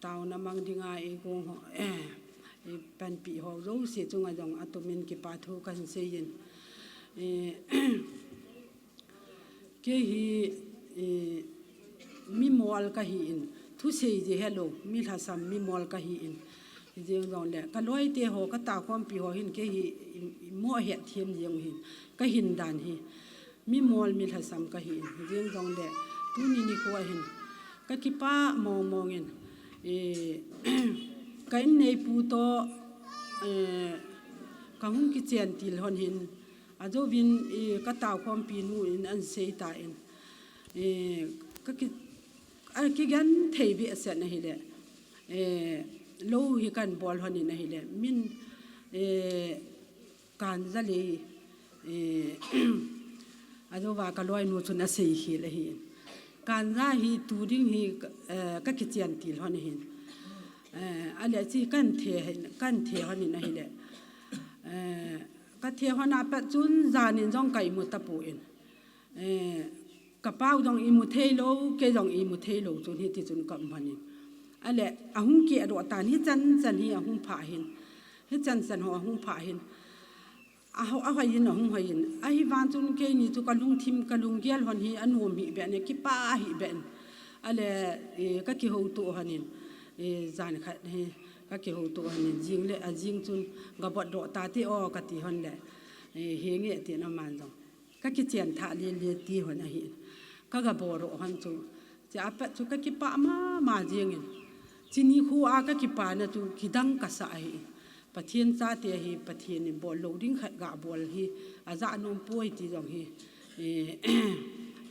taw na mang dinga e go ho e pan pi ho zo se chung a jong atomin ke pa thu ka hin se yin ke hi mi mol ka hi in thu sei je hello mi tha sam mi mol ka hi in jeng dong le ka loi te ho ka ta khom pi ho hin ke hi mo he thiam jeng hin ka hin dan hi mi mol mi tha sam ka hi jeng dong le tu ni ni ko hin ka ki pa mong mong in ka in nei pu to ka hung ki chen til hon hin ajo vin ka taw khom pi nu in an sei ta in ka ki gan thei bi ase na hi le lo hi kan bol honi na hi le min kan za le ajo wa ka loi nu chun ase hi le hi kan za hi tu ding hi ka ki chen til honi hin ale chi kan the honi na hi le cái thiệp hoa na bát chun già nên dòng cái một tập bụi cái bao dòng im một thế lâu cái dòng im một thế lâu chun hết thì chun cầm hoàn anh lẽ hung kia độ tàn hết chân hi hung phá hin hết chân họ hung phá hin hoài in hoài in ai van chun cái ni chu kalung thim kalung gial hon hi an hom hi ben ki pa hi ben anh lẽ cái kia hậu tụ hanin giàn khát các kiểu tụ hành riêng lệ riêng chun gặp bọt độ ta thì cái tí hơn lệ hệ nghệ thì nó màn rồi các cái chuyện thả liên liên tí hơn là hiện các gặp bọt độ hơn chun chỉ áp chun các cái pa mà riêng chỉ ni khu các cái pa na chun khi đăng cả sai bát thiên sa thì hi bát thiên bọt lâu đinh khát gạo bọt hi dạ nôm bôi tí rồi hi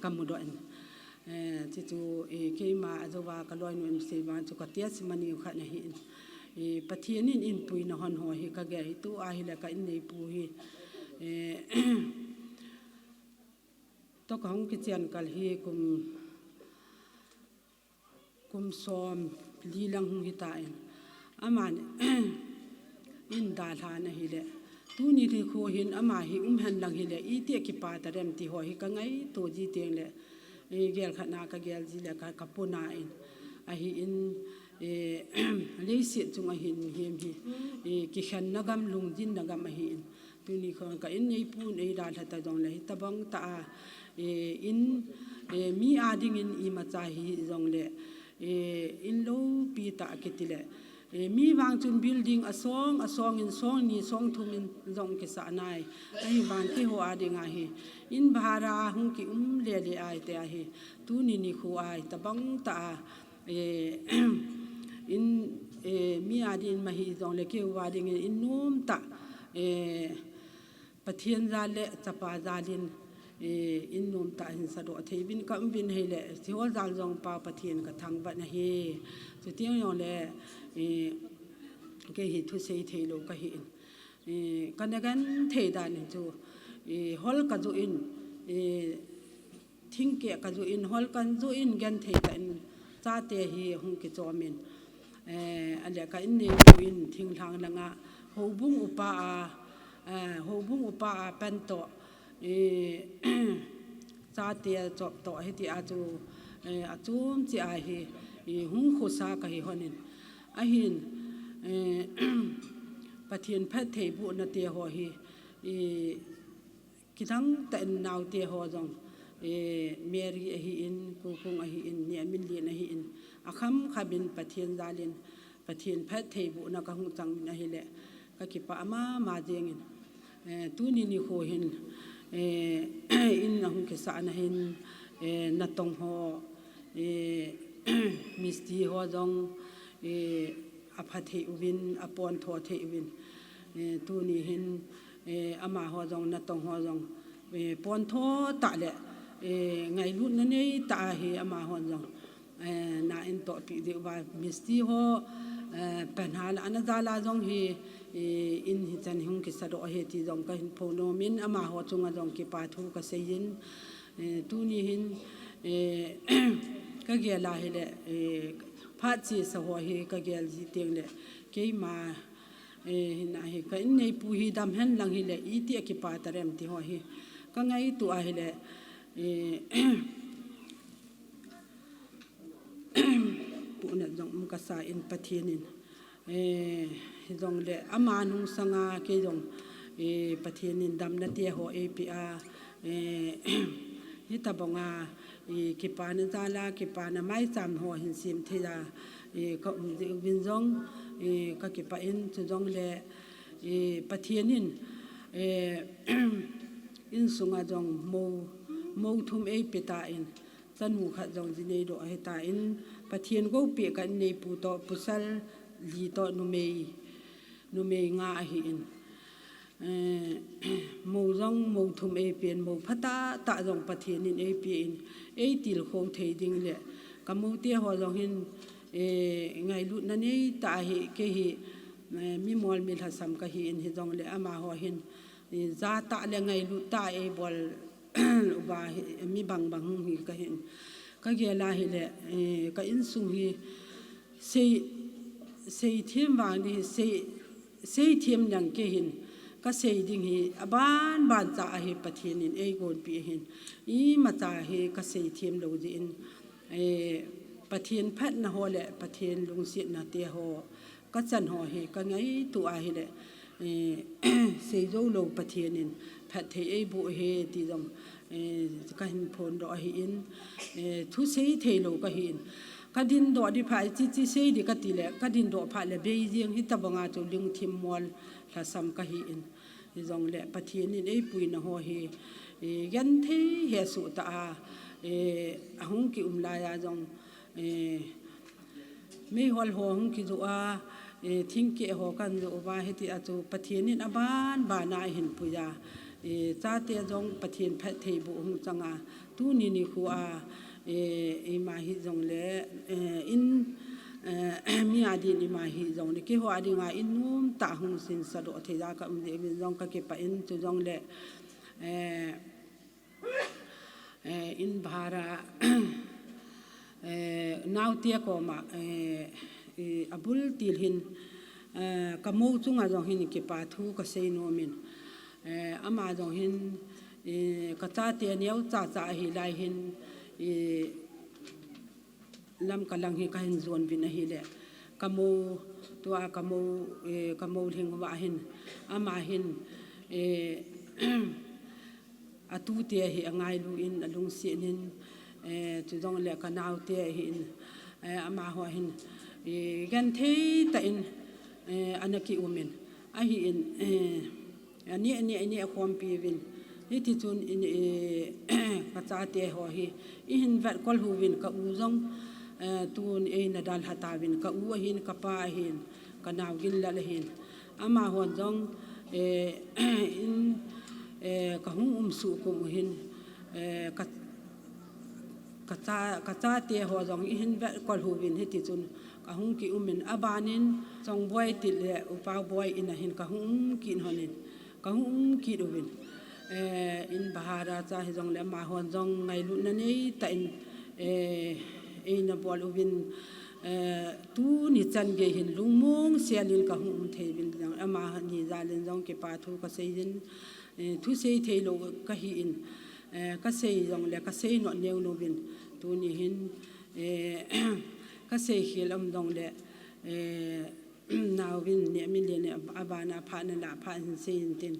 cầm một đoạn chỉ chú cái mà cho vào cái loài nuôi sinh vật cho cái tiết sinh mani khát này hiện bát thiên in pui nó hòn hoi hi cái gai tu ai là cái này pui to cái hông cái chuyện cái hi cùng xóm li lang hung hi tai aman in đà thà này hi lệ tu ni thì khô hin ama hi han lang hi lệ ý tiết cái pa ta đem ti hoi hi cái ngay tu gì tiếng lệ gel khana ka gel ji la ka kapuna in a hi in le si chung a hin hem hi ki khan nagam lungjin nagam a hi in tuni khon ka in nei pu nei da tha ta jong le ta bang ta in mi ading in I ma cha hi jong le in lo pi ta ketile mi wang chun building a song in song ni song thum in jong ke sa nai ai ban ki ho ading a hi in bhara hung ki le ai te a hi tu ni khu ai ta bang ta in mi adin ma hi jong le ke wa ding in nom ta pathian za le chapa za din in nom ta hin sa do thei bin kam bin he le thi ho zal jong pa pathian ka thang ba na he chu tiang yo le cái hi thu sei thei lo ka hi kan gan thei da ni chu hol ka zu in thing ke ka zu in hol kan zu in gan thei ka in cha te hi hung ki chomin ale ka in nei in thing thang langa ho bung upa a pen to cha te chop to he ti a chu a chum chi a hi hung khu sa ka hi honin a hin pathian phat thei bu na te ho hi ki thang ten naw te ho jong Mary a hi in kung a hi in ne min li na hi in akham khabin pathian zalin pathian phat thei bu na ka hung chang na hi le ka ki pa ma jeng in tu ni kho hin in na hung ke sa na hin na tong ho misti ho jong a phat thei ubin a pon tho thei ubin tu ni hin ama ho jong na tong ho jong pon tho ta le ngày lúc nó này ta hi ama ho jong na in to pi de ba misti ho pan ha la na za la jong hi in hi chan hung ki sa do he ti jong ka hin pho no min ama ho chunga jong ki pa thu ka sein tu ni hin ka ge la hi le pha chi sa ho hi ka gel ji teng le ke ma na hi ka in nei pu hi dam hen lang hi le I ti ki pa ta rem ti ho hi ka ngai tu a hi le pu na jong mu ka sa in pathianin jong le ama nung sanga ke jong pathianin dam na te ho APA hi ta bonga ki pa na za la ki pa na mai sam ho hin sim the da ka win jong ka ki pa in chu jong le pathianin in sunga jong mo thum pita in chan mu kha jong ji nei do he ta in pathian go pe ka nei pu to pusal li to nu mei nga hi in mo jong mo thum pen mo phata ta jong pathian in pen til kho thei ding le ka mo te ho jong hin ngai lu na nei ta hi ke hi mi mol mi hasam ka hi in hi jong le ama ho hin za ta le ngai lu ta bol uba mi bang hi ka hin ka ge la hi le ka in su hi sei thiam wang ni sei thiam yang ke hin ka sei ding hi aban ban cha hi pathian in ei gon pi hin I ma cha hi ka sei thiam lo ji in pathian phat na ho le pathian lung si na te ho ka chan ho hi ka ngai tu a hi le sei zo lo pathian in phat thei ei bu he ti dong ka hin phon do hi in thu sei thei lo ka hin ka din do di phai chi sei di ka ti le ka din do pha le be jing hi tabanga chu ling thim mol la sam ka hi in zong le pathian in ei pui na ho hi yan thei he su ta a hung ki la ya jong me hol ho hung ki zo a thing ke ho kan zo ba he ti a chu pathian in aban ba na hin puya cha te jong pathian phat thei bu hung changa tu ni khu a ma hi jong le in mi adi ni ma hi jong ni ke ho adi nga in num ta hung sin sa do the ja ka de jong ka ke pa in tu jong le in bhara now tia ko ma abul til hin kamo chunga jong hin ke pa thu ka sei no min ama jong hin ka cha te niau cha hi lai hin lam kalang hi ka hin zon bin hi le kamo tua kamo hing wa hin ama hin atu te hi angai lu in alung si nin chu dong le ka nau te hi in ama ho hin gan thei ta in anaki umen a hi in ani akhom pi vin hi ti chun in ka cha te ho hi I hin vat kol hu vin ka u jong tun na dal hata vin ka u hin ka pa hin ka naw gin la hin ama ho jong in ka hung su ko hin ka cha te ho jong I hin vat kol hu vin hi ti chun ka hung ki umen abanin chong boy ti le upa boy in hin ka hung ki honin ka hung ki do vin in bahara cha hi jong le ma hon jong ngai lu na nei ta in na bol ubin tu ni chan ge hin lungmong sialin ka hum thei bin jang ama ni zalin jong ke pa thu ka sei din thu sei thei lo ka hi in ka sei jong le ka sei no neu no bin tu ni hin ka sei khil am dong le naw bin ne min le ne abana pha na la pha hin sei tin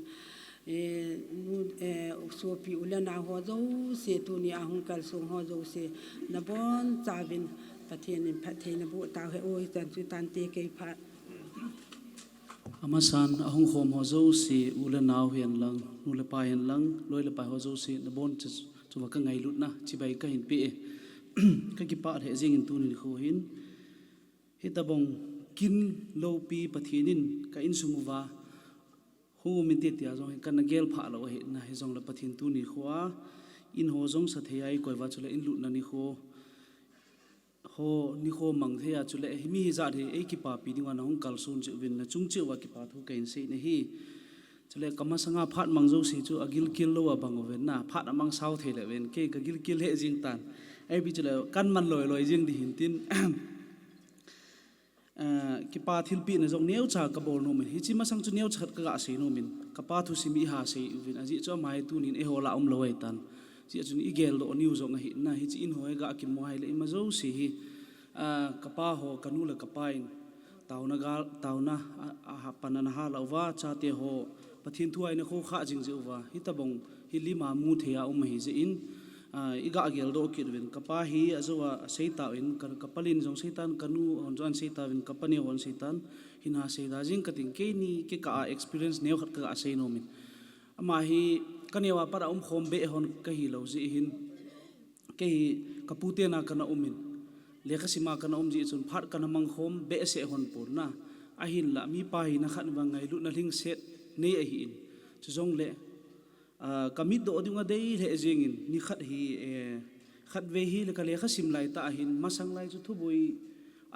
so pi ulana ho zo se tu ni a hung kal sung ho zo se na bon chavin pathian in phathei na bu ta he oi tan chu tan te ke pha amasan ahung khom ho zo si ulanaw hian lang nule pa hian lang loi le pa ho zo si na bon chu wa ka ngai lut na chi bai ka hin pi ka ki pa he jing in tu ni kho hin hi tabong kin lo pi pathianin ka in sumuwa hu min te tia jong kan gel pha lo he na he jong la pathin tu ni khwa in ho jong sa thei koi wa chule in lut na ni kho ni kho mang thea chule mi hi za the e ki pa pi dingwa na hong kal sun chu win na chung chu wa ki pa thu kain se ne hi chule kama sanga phat mang zo si chu agil kil lo wa bang wen na phat amang sau the le wen ke ka gil kil he jing tan ai bi chule kan man loi jing di hin tin ki pa thil pi na jong neu cha ka bol no min hi chi ma sang chu neu chat ka ga se no min ka pa thu si mi ha se win aji cho mai tu nin e ho la lo ai tan chi chu ni gel do niu jong hi na hi chi in hoi ga ki mo hai le ma zo si hi ka pa ho kanu la ka pain tauna ha panana ha la wa cha te ho pathin thu ai na kho kha jing je wa hi tabong hi lima mu thea hi je in iga gel do ki win kapa hi azawa seita in kan kapalin jong seitan kanu on jon seita win kapani on seitan hina seida jing kating ke ni ke ka experience neu khat ka sei no min ama hi kanewa para khom be hon ka hi lo ji hin ke hi kapute na kana umin lekha sima kana ji chun phat kana mang khom be se hon purna a hin la mi pa hi na khat wa ngai lu na ling set nei a hi in chu jong le kamit do dinga dei le jingin ni khat hi khat ve hi le ka le khasim lai ta hin masang lai chu thu boi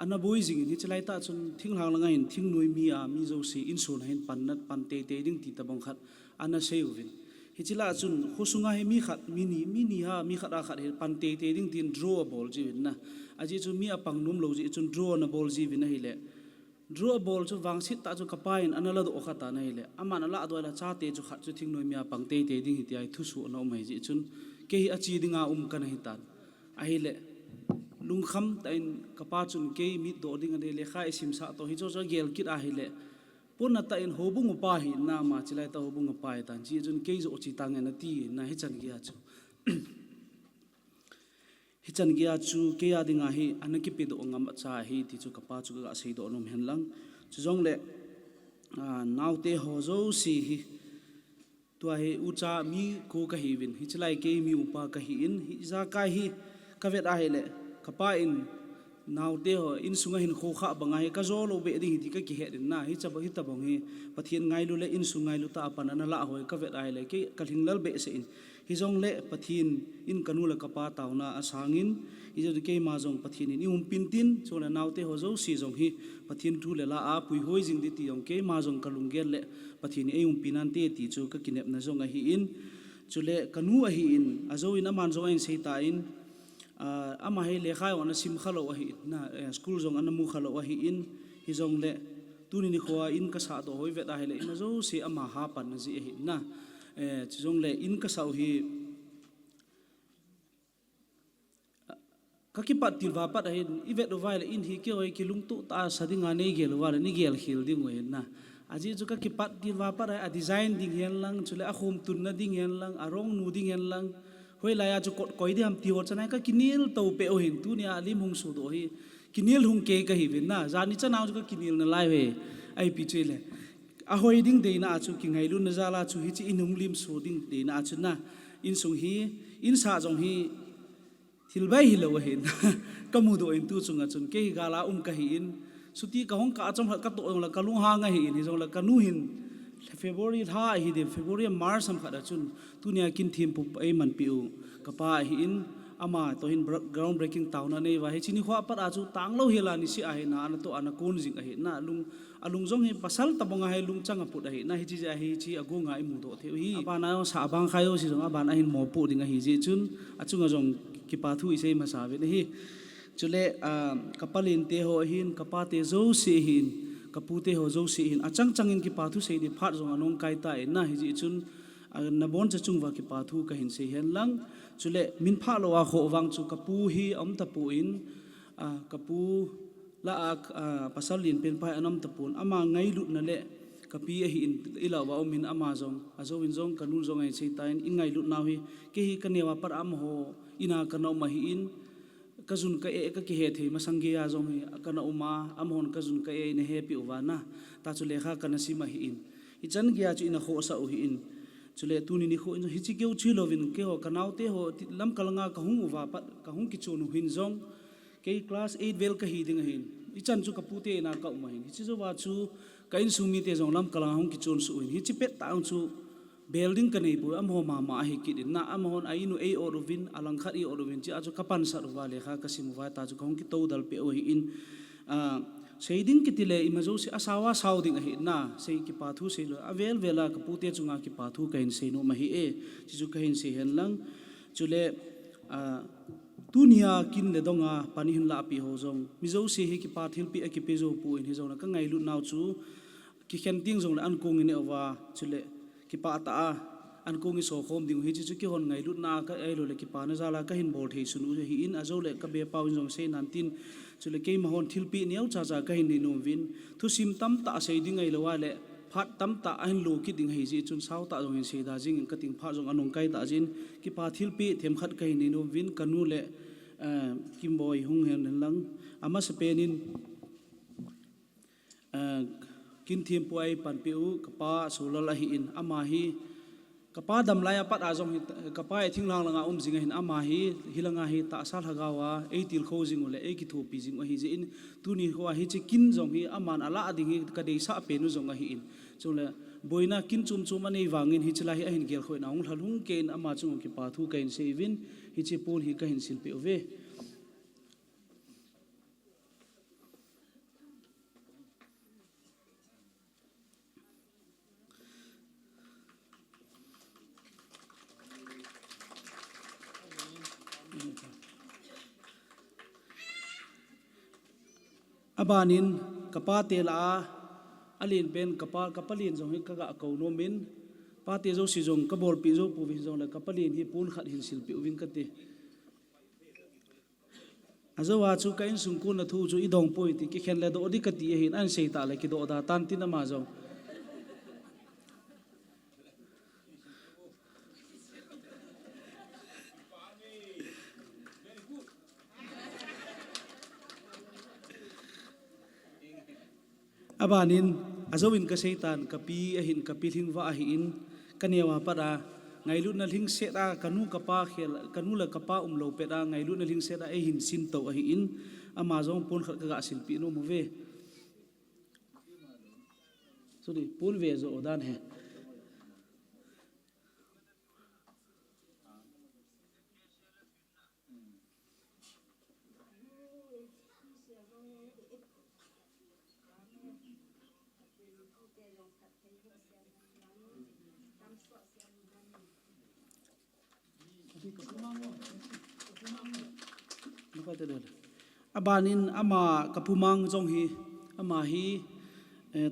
ana boi jingin hi chalai ta chun thing hang langa hin thing noi mi a mi zo si in sun hin pannat pan te ding ti ta bang khat ana seuvin hi chila chun khosunga he mi khat mi ni ha mi khat a khat he pan te ding tin draw ball ji na aji chu mi apang num lo ji chun draw na ball ji vin hi le draw ball chu wang sit ta chu kapain anala do khata nei le amana la do la cha te chu khat chu thing noi mia pang te te ding hi ai thu su no mai ji chun ke hi achi dinga kan hi tan ai le lung kham tain kapa chun ke mi do ding ane le kha sim sa to hi cho gel kit a hi le pun ta in hobung pa hi na ma chilai ta hobung pa tan ji chun ke zo chi tang na ti na hi chan gi a chu hi chan gi a chu ke ya dinga hi anaki pe do ngam cha hi ti chu kapa chu ga sei do nom hen lang chu jong le naw te ho zo si hi tua he ucha mi ko ka hi win hi chlai ke mi upa ka hi in hi za ka hi ka vet a hi le kapa in naw te ho in sunga hin kho kha banga hi ka zo lo be ding ti ka ki he din na hi chaba hi tabong hi pathian ngai lu le in sungai lu ta pan na la hoi ka vet a hi le ke ka thing lal be se in hi jong le pathian in kanu la kapa tauna asangin hi jo ke ma jong pathian in pin tin so na naw te ho zo si jong hi pathian thu le la a pui hoi jing di ti yong ke ma jong kalung gel le pathian e pinan te ti chu ka kinep na jong a hi in chule kanu a hi in azo in aman zo in sei ta in ama he le khai on sim khalo a hi na school jong an mu khalo a hi in hi jong le tuni ni khoa in ka sa do hoi ve da he le ma zo si ama ha pan na ji hi na jong le in ka sau hi kaki pat tilwa pat hin ivet do vai le in hi ke oi ki lung tu ta sadinga nei gel wa ni gel khil ding we na aji chu kaki pat tilwa pat a design ding hen lang chule a khum tun na ding hen lang a rong nu ding hen lang hoi la ya chu koi di ham ti ho chanai ka kinil to pe o hin tu ni a lim hung su do hi kinil hung ke ka hi wen na jani cha naw chu ka kinil na lai we ai pi chele a hoi ding de na chu ki ngai lu na za la chu hi chi inung lim su ding de na chu na in sung hi in sa jong hi thilbai hi lo hin kamu do in tu chunga chun ke gala ka hi in suti ka hong ka chom ka to la kalung ha nga hi in jong la kanu hin February tha hi de February March sam khada chun tunia kin thim pu ai man piu ka pa hi in ama to hin ground breaking town na nei wa hi chini khwa pat a chu tang lo hela ni si a hi na an to an kon jing a hi na alung jong hi pasal tabonga hai lung changa put a hi na hi chi ja hi chi agu nga i mu do the hi ba na sa bang khayo si jong ba na hin mo pu ding a hi ji chun achunga jong ki pa thu isei ma sa ve hi chule kapalin te ho hin kapa te zo si hin kapu te ho zo si hin achang changin ki pa thu sei di phat jong anong kai ta na hi ji chun na bon cha chung wa ki pa thu ka hin sei hen lang chule min pha lo wa kho wang chu kapu hi om ta pu in kapu la pasal lin pen pai anam ta pun ama ngai lut na le kapi hi in ila wa min ama jong azo win jong kanun jong ai sei ta in ngai lut na hi ke hi kanewa par am ho ina kana ma hi in kazun ka e ka ki he the masangge ya jong hi kana uma amhon kazun ka e ne he pi uwana ta chu lekha kana si ma hi in i chan gya chu ina kho sa u hi in chule tuni ni kho in hi chi keu chi lovin ke ho kanau te ho lam kalanga ka hung wa pat ka hung ki chonu hin jong ke class 8 vel ka hi ding hin i chan chu ka pu te na ka uma hin hi chi zo wa chu ka in sumi te jong lam kalanga hung ki chon su hin hi chi pet ta chu building ka nei pu am ho ma hi ki din na am hon ai nu e orovin alang khat i orovin chi ajo kapan sa wa le kha ka sim wa ta ju kong ki to dal pe o hi in seiding ki tile imajo si asawa sauding hi na sei ki pa thu sei lo avel vela ka pute chunga ki pa thu ka in sei no ma hi e chi ju ka hin sei hen lang chule tunia kin le donga pani hin la pi ho jong mizo si hi ki pa thil pi ki pe jo pu in hi jong na ka ngai lu naw chu ki khen ting jong la an kong in wa chule ki pa ta an kong i so khom ding hi chu ki hon ngai lut na ka ai lo le ki pa na zala ka hin bol thei sunu hi in azo le ka be pau jong sei nan tin chule ke ma hon thil pi niau cha cha ka hin ni nom win thu sim tam ta sei ding ai lo wa le phat tam ta an lo ki ding hi ji chun sau ta jong in sei da jing ka ting pha jong anong kai ta jin ki pa thil pi them khat ka hin ni nom win kanu le kim boy hung hen lang ama se penin kin thim puai pan piu kapa sulala hi in ama hi kapa dam laya pat azong kapa e thing lang langa jinga hin ama hi hilanga hi ta sal hagawa e til kho jing ule e ki thu pi jing hi in tuni ho hi chi kin jong hi aman ala ading hi ka dei sa pe nu jong hi in chule boina kin chum chum ani wangin hi chila hi hin gel khoi na ong thalung ken ama chung ki pa thu kain sevin hi chi pol hi ka hin sil pe ove abanin kapa te la alin pen kapalin zong hi kaga ko no min pa te zo si zong kabol pi zo pu vi zong la kapalin hi pun khat hin sil pi win ka te azawa chu ka in sung kun na thu chu idong poi ti ki khen le do di ka ti hin an sei ta le ki do da tan tin ma zong abanin azawin ka seitan kapi ahin kapil hin wa ahin kanewa para ngailu na ling seta kanu kapa khel kanu la kapa umlo peda ngailu na ling seta e hin sin to ahin amazon pon khat ka silpi no move so di pon ve zo odan hai abanin ama kapumang jong hi ama hi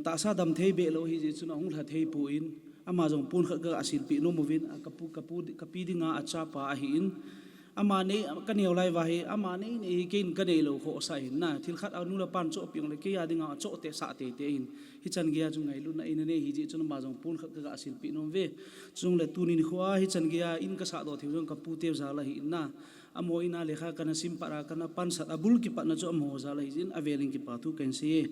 ta sa dam thei be lo hi ji chuna ong tha thei pu in ama jong pun kha ga asil pi no movin kapi dinga acha pa hi in ama ne kaneu lai wa hi ama ne ni kin kanei lo kho sa hin na thil khat anu la pan cho piang le ke ya dinga cho te sa te te in hi chan gya chung ngai lu na in ne hi ji chuna ma jong pun kha ga asil pi no ve chung le tu ni khwa hi chan gya in ka sa do thiu jong kapu te za la hi na amo ina lekha kana sim para kana pan sat abul ki pa na cho amo za la hin aveling ki pa tu kan se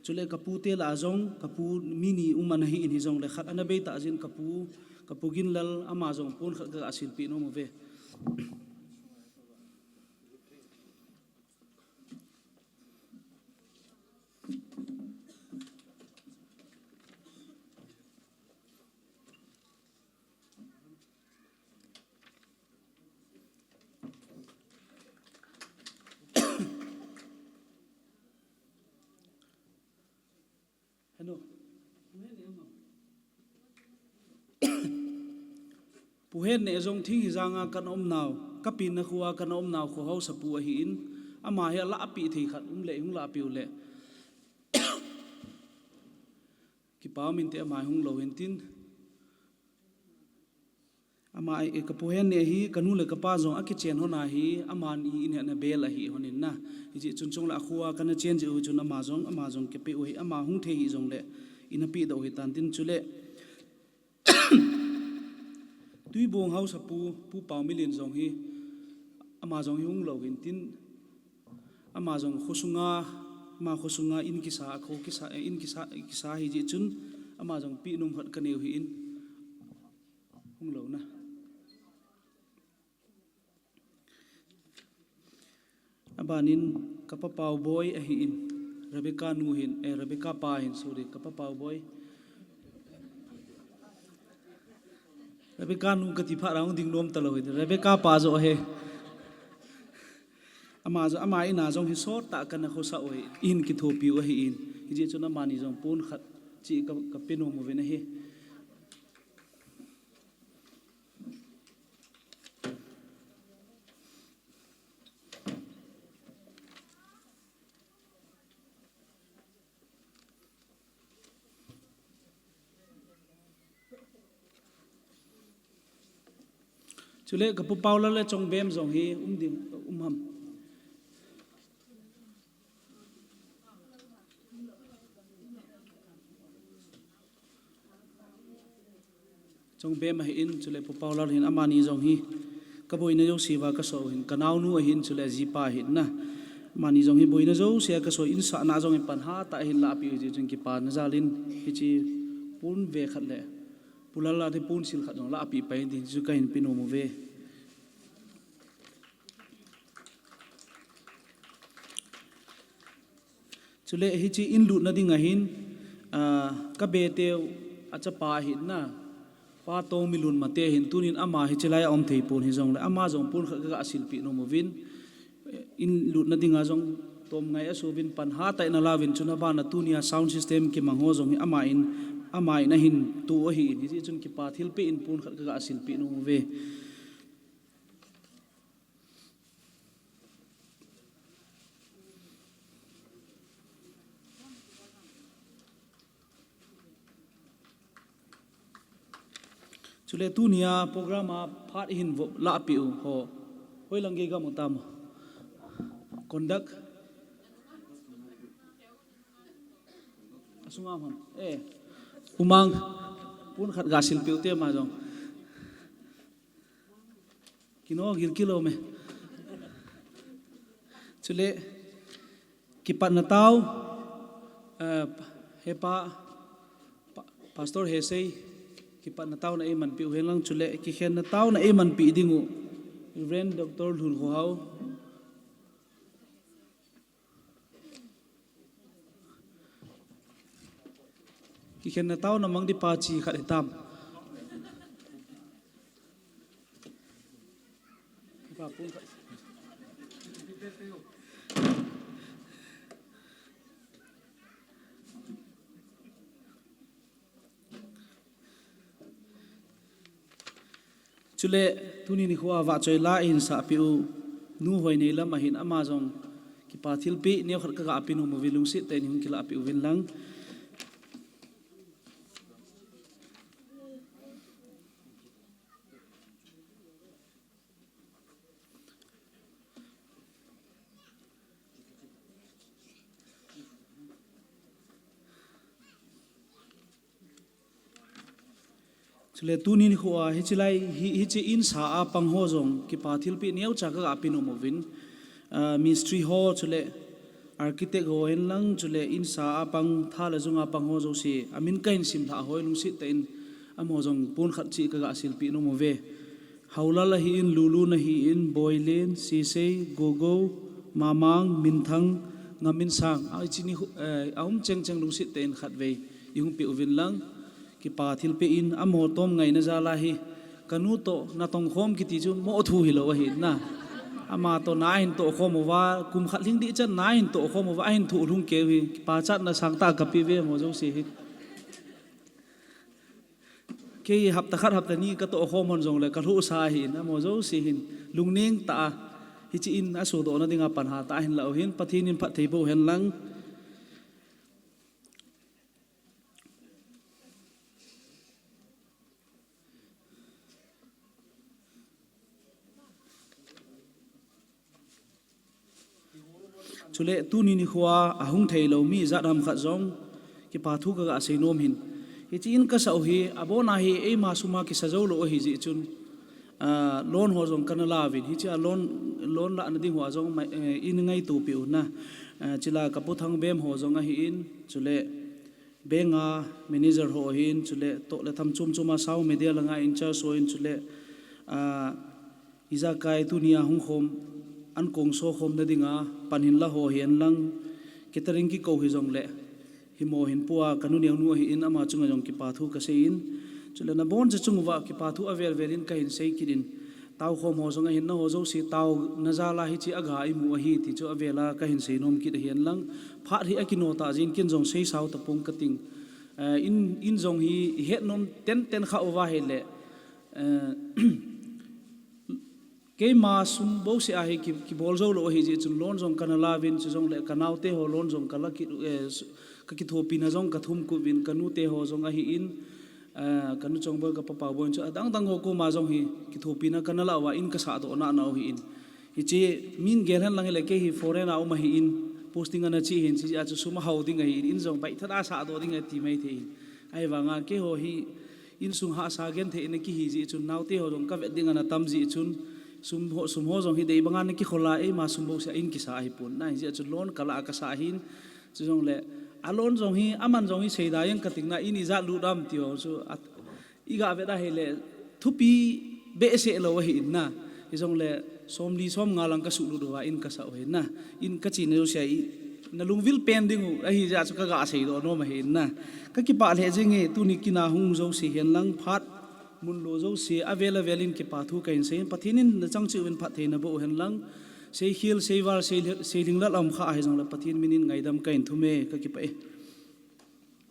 chule kapu te la jong kapu mini uman hi in hi jong le khat ana be ta jin kapu gin lal ama jong pun kha ga asil pi no mo ve puhen ne zong thing hi zanga kan om naw kapin na khuwa kan om naw kho hau sapu hi in ama he la api thei khat le hung la piu le ki pa min te ama hung lo hen tin ama e ka puhen ne hi kanu le ka pa zong aki chen hona hi aman i in na bel hi honin na ji chun chung la khuwa kan chen ji u chun ama zong ke pe u hi ama hung thei hi zong le ina pi do hi tan tin chule tui bong hau sapu pu pau milin zong hi ama zong hung lo hin tin ama zong khosunga in ki sa kho ki sa in ki sa hi ji chun ama zong pi num phat kaneu hi in hung lo na abanin kapa pau boy a hi in Rebecca nu hin Rebecca pa hin sorry kapa pau boy Rebecca nu kati pha raung ding nom talo hi Rebecca pa zo he ama ina jong hi sot ta kana kho sa oi in ki thopi o hi in ji chuna mani jong pun khat chi ka peno mo ve na he chule kapu paula le chong bem zong hi ding ham chong bem hi in chule pu paula hin amani zong hi kaboina jo siwa ka so hin kanau nu hin chule ji pa hin na mani zong hi boina jo se ka so in sa na zong pan ha ta hin la pi ji chung ki pa na zalin hi chi pun ve khat le pulala de pun sil khat la api pai din chu kain pino mo ve chule hi chi in lu na ding a hin ka be te acha pa hin na pa to milun mate hin tunin ama hi chelai om thei pun hi jong le ama jong pun kha ga asil pi no mo vin in lu na ding a jong tom ngai a so vin pan ha ta na la vin chuna ba na tunia sound system ki mang ho jong hi ama in na hin tu hi ni chun ki pa thil pe in pun kha ga asil pi no mo ve chule tu nia program a phat hin vo la piu ho hoi lang ge ga mo tam conduct asunga man umang pun khat ga sil piu te ma jong kino gir kilo me chule kipat na tao hepa pastor hesei kipat na tao na man pi hen lang chule ki khen na tao na man pi dingu Reverend Dr. Lun Ho Hau ki khen na tao na mang di pa chi khat tam chule tuni ni khuwa wa choi la in sa piu nu hoi nei lam a hin ama jong ki pa thil pi ne khat ka apinu mo vilung si te ni hun kila piu vin lang chule tu ni khuwa hi chilai hi chi in sa a pang ho jong ki pa thil pi neu cha ka apinu mo vin mystery ho chule architect ho hen lang chule in sa a pang tha la junga pang ho jo si amin kain sim tha hoi lung si te in amo jong pun khat chi ka ga sil pi no mo ve haula la hi in lulu na hi in boilen si sei gogo mamang minthang ngamin sang ai chi ni aum cheng cheng lung si te in khat ve yung pi uvin lang ki pa thil pe in amo tom ngai na zala hi kanu to na tong khom ki ti chu mo thu hi lo hi na ama to na hin to khom wa kum khat ling di chan na hin to khom wa hin thu lung ke hi pa chat na sang ta ka pi ve mo jo si hi ke hapta khat hapta ni ka to khom hon jong le ka thu sa hi na mo jo si hin lung ning ta hi chi in asu do na dinga pan ha ta hin lo hin pathin in phat thei bo hen lang chule tu ni khuwa ahung thei lo mi za ram kha zong ki pa thu ka sei nom hin hi chin ka sau hi abona hi e ma suma ki sajo lo hi ji chun lon ho jong kana la vin hi cha lon la na ding ho jong in ngai tu pi na chila kapu thang bem ho jong a hi in chule benga manager ho hin chule to le tham chum chuma sau media langa in cha so in chule iza kai tu nia hung khom an kong so khom na dinga panin la ho hian lang catering ki ko hi jong le hi mo hin puwa kanu neu nu hi in ama chunga jong ki pa thu ka sein chule na bon cha chungwa ki pa thu avel velin ka hin sei kidin taw khom ho jong hin na ho zo si taw na za la hi chi aga i mu hi ti chu avela ka hin sei nom ki hian lang pha hi akino ta jin kin jong sei sau ta pum ka ting in jong hi het nom ten kha wa he le ke ma sum bo se a he ki bol zo lo hi ji chun lon jong kana la vin chu jong le kanau te ho lon jong kala ki ka ki thopi na jong ka thum ku vin kanu te ho jong a hi in kanu chong ba ka pa pa bon chu adang dang ho ko ma jong hi ki thopi na kana la wa in ka sa do na na hi in hi che min gel han lang le ke hi foreign au ma hi in posting ana chi hin chi a chu suma hau ding hi in jong bai thada sa do ding ti mai the ai wa nga ke ho hi in sung ha sa gen the in ki hi ji chun nau te ho jong ka ve ding ana tam ji chun sum ho jong hi dei bangan ki khola e ma sum bo sa in ki sa hi pun na hi chu lon kala ka sa hin chu jong le alon jong hi aman jong hi sei da yang ka ting na ini za lu dam ti ho chu iga ve da he le thupi be se lo hi na hi jong le som li som ngalang ka su lu do wa in ka sa ho na in ka chi ne se i na lungvil pending u a hi ja chu ka ga sei do no ma hi na ka ki pa le jing e tu ni kina hung jo si hen lang phat mun lo zo si avela velin ki pa thu kain sein pathinin na chang chu win phat theina bo hen lang sei hil sei war sei ling la lam kha ai jong la pathin minin ngai dam kain thume ka ki pa e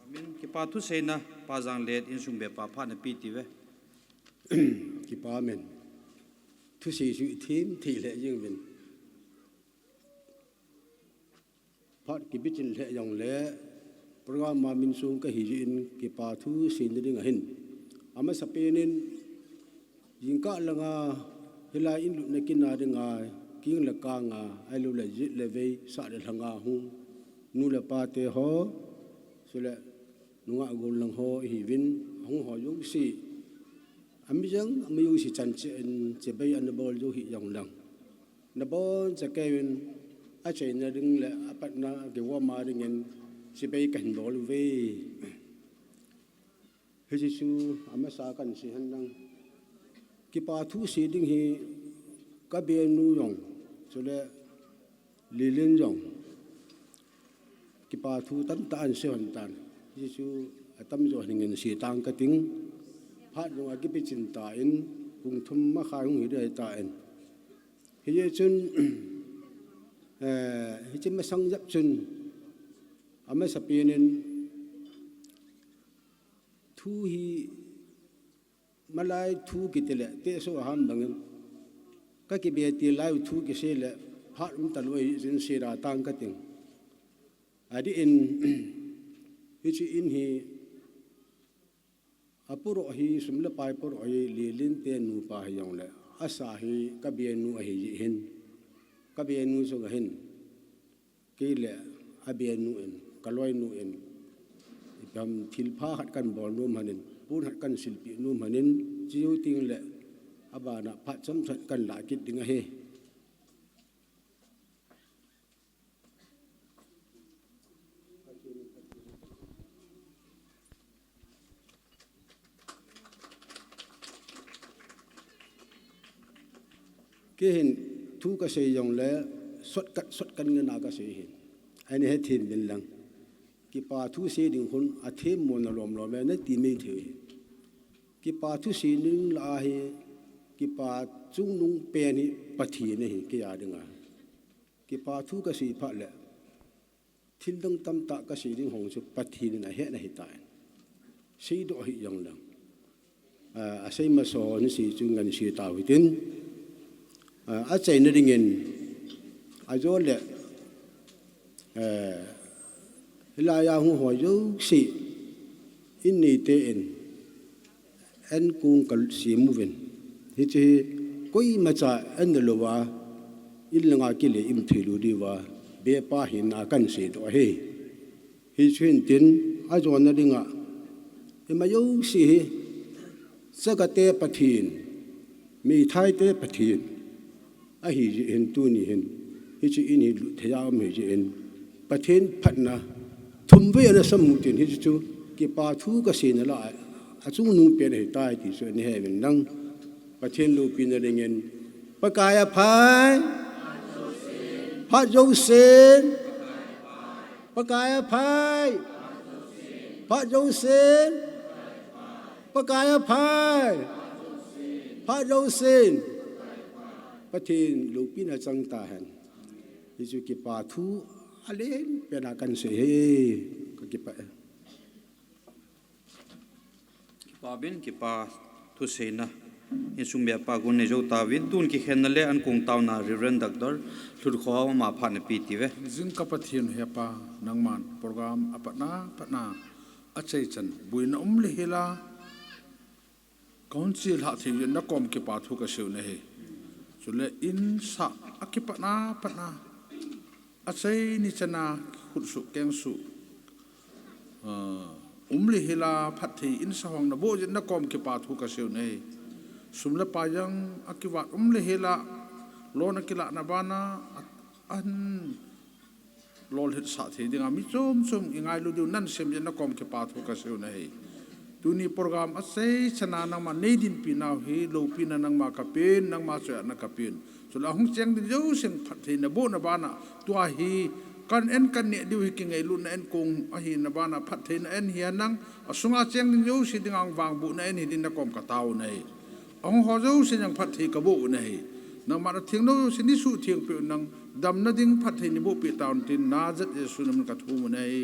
amin ki pa thu sei na pa jang let in sum be pa pha na pi ti ve ki pa men thu sei su thim thi le jing win phat ki bitin le yong le program ma min sung ka hi in ki pa thu sin ding hin ama sapenin ยิงกะละงาเฮลาอินลุนกินนาเดงากิงละกางาไอลุละจิเลเวสะเดลงาหุนูละปาเตโฮสุละนุงะกุลังโฮฮิวินหงหอยุสิอามิจังอามิยุสิจันเจนเจเบยอันบอลยุหิยองลังนบอนจะเกวินอาเจนดึงละอปัตนาเกวามาดึงเงินเจเบยกันบอลเวเฮจิซูอามาสากันสิฮันดังกิปาทุสีดิ้งฮีกับเบียนูยองสุเลลิลินยองกิปาทุตันตานเสียหันตันยิสูตั้มจวนเงินสีตังกติงพัดลงอากิปิจินตาอินกุงทุมมาขายหงหิดได้ตาอินเฮียจุนเฮียจุนมาสังยับจุนอามาสเปียนินทูฮีมาลายทูกิตเลเตะสุหามดังนั้นก็กิเบียตีลายทูกิเสเลพัดอุตลวยจินเสราตังกติงอดีอินฮิจิอินฮีอปุโรฮีสมเลปายปุโรฮีลีลินเตนูปาฮยองเลอาสาฮีกับเบียนูอฮีจิหินกับเบียนูสุกหินกีเลอเบียนูอินกลอยนูอินทำทิลพาหัดกันบอลนูมันนินปูนหัดกันศิลปินูมันนินจิวติงเลอบานะพัดสมสัดกันหลายกิดดิงเฮเกี่ยนทุกข์เสียอย่างเล่สดกันเงินอากาศเห็นอันนี้ให้ทีมเป็นหลังกิปาทุเสียดิ่งคนอาเทมมวนลมลมนั่นตีไม่ถือกิปาทุเสียนึงลาเหกิปาจุงนุงเปนี่ปฏีนี่กี่อย่างดึงอ่ะกิปาทุกสีพัดเลยทิลดังตำตะกสีดิ่งหงสุปฏีนี่นะเห็นนะเห็นตายสีดอกหิยังหลังอาศัยมาสอนสีจุงกันสีตาวิตินอาใจนั่นเองอาจจะเลยลายาหูหัวยุสิอินนี่เตนเอ็นกุงกัลสีมูวินที่จะคุยมาจากเอ็นเดลว่าอินลังอากิเลอิมทิลูดีว่าเบียป้าหินอากันสีตัวเฮฮิชินตินอาจจะนั่นเองเอ็มมายุสิสกัดเตปทีนมีไทยเตปทีนอาหิจิเห็นตัวนี้เห็นฮิจิอินฮิลุทยามฮิจิเห็นประเทศพัฒนาทุ่มเวลาสมุทินฮิจิจูกิปาทูกสีนั่นละอาจุงนุ่งเปลี่ยนให้ตายที่ส่วนนี้เป็นดังประเทศลูปินอะไรเงี้ยประกายพายพระโยเซนประกายพายพระโยเซนประกายพายพระโยเซนประเทศลูปินจังตาหันฮิจูกิปาทูอะไรเป็นอาการเสียก็กิปาบินกิปาทุเสนะอินสุมเบียปากุนเนโจตาวินตุนกิเขนนั่นแหละอันคงตาวนาริเรนดักดอร์สุดขอมาผ่านปีติเวจึงกับประเทศเฮียปานังมันโปรแกรมอปนาปนาอัจฉริจันบุยนอมเลหิลาคอนซิลหาที่ยนนักกอมกิปาทุกเสียวเนหิสุดเลยอินสักอักิปนาปนาอาศัยนิจนาขุดสุแกงสุลิฮิลาพัทธีอินสหงนโบจนักกอมกิปาทุกเสียวเนสุมละปายังอักิวัตลิฮิลาโลนักิลานาบานาอันโลหิตสัตย์ดิ่งอามิจมอิงไงลูดิวนั่นเซมจนักกอมกิปาทุกเสียวเนตุนีโปรแกรมอาศัยชนะนังมาเนดินปีนาวฮีโลปีนังมากับเป็นนังมาสวยนักกับเป็นสุดละหงเจียงดิโยเสียงพัทธีนโบนาบานาตัวฮีกันเอ็นกันเนี่ยดิวฮิกิงไงลุนเอ็นกงอหินบานาพัฒนาเอ็นเฮียนังสุงอาเจียงดิโยสิดิงังวางบุนเอ็นหิดินนักกอมกะตาวเนี่ยองหอโยสิยังพัฒน์กบุเนี่ยนังมาเทียงโนสินิสุเทียงเปียนังดำนัดิงพัฒนิบุปิตาวน์ตินนาจัดเยซูนัมกัทูมเนี่ย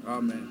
อาเมน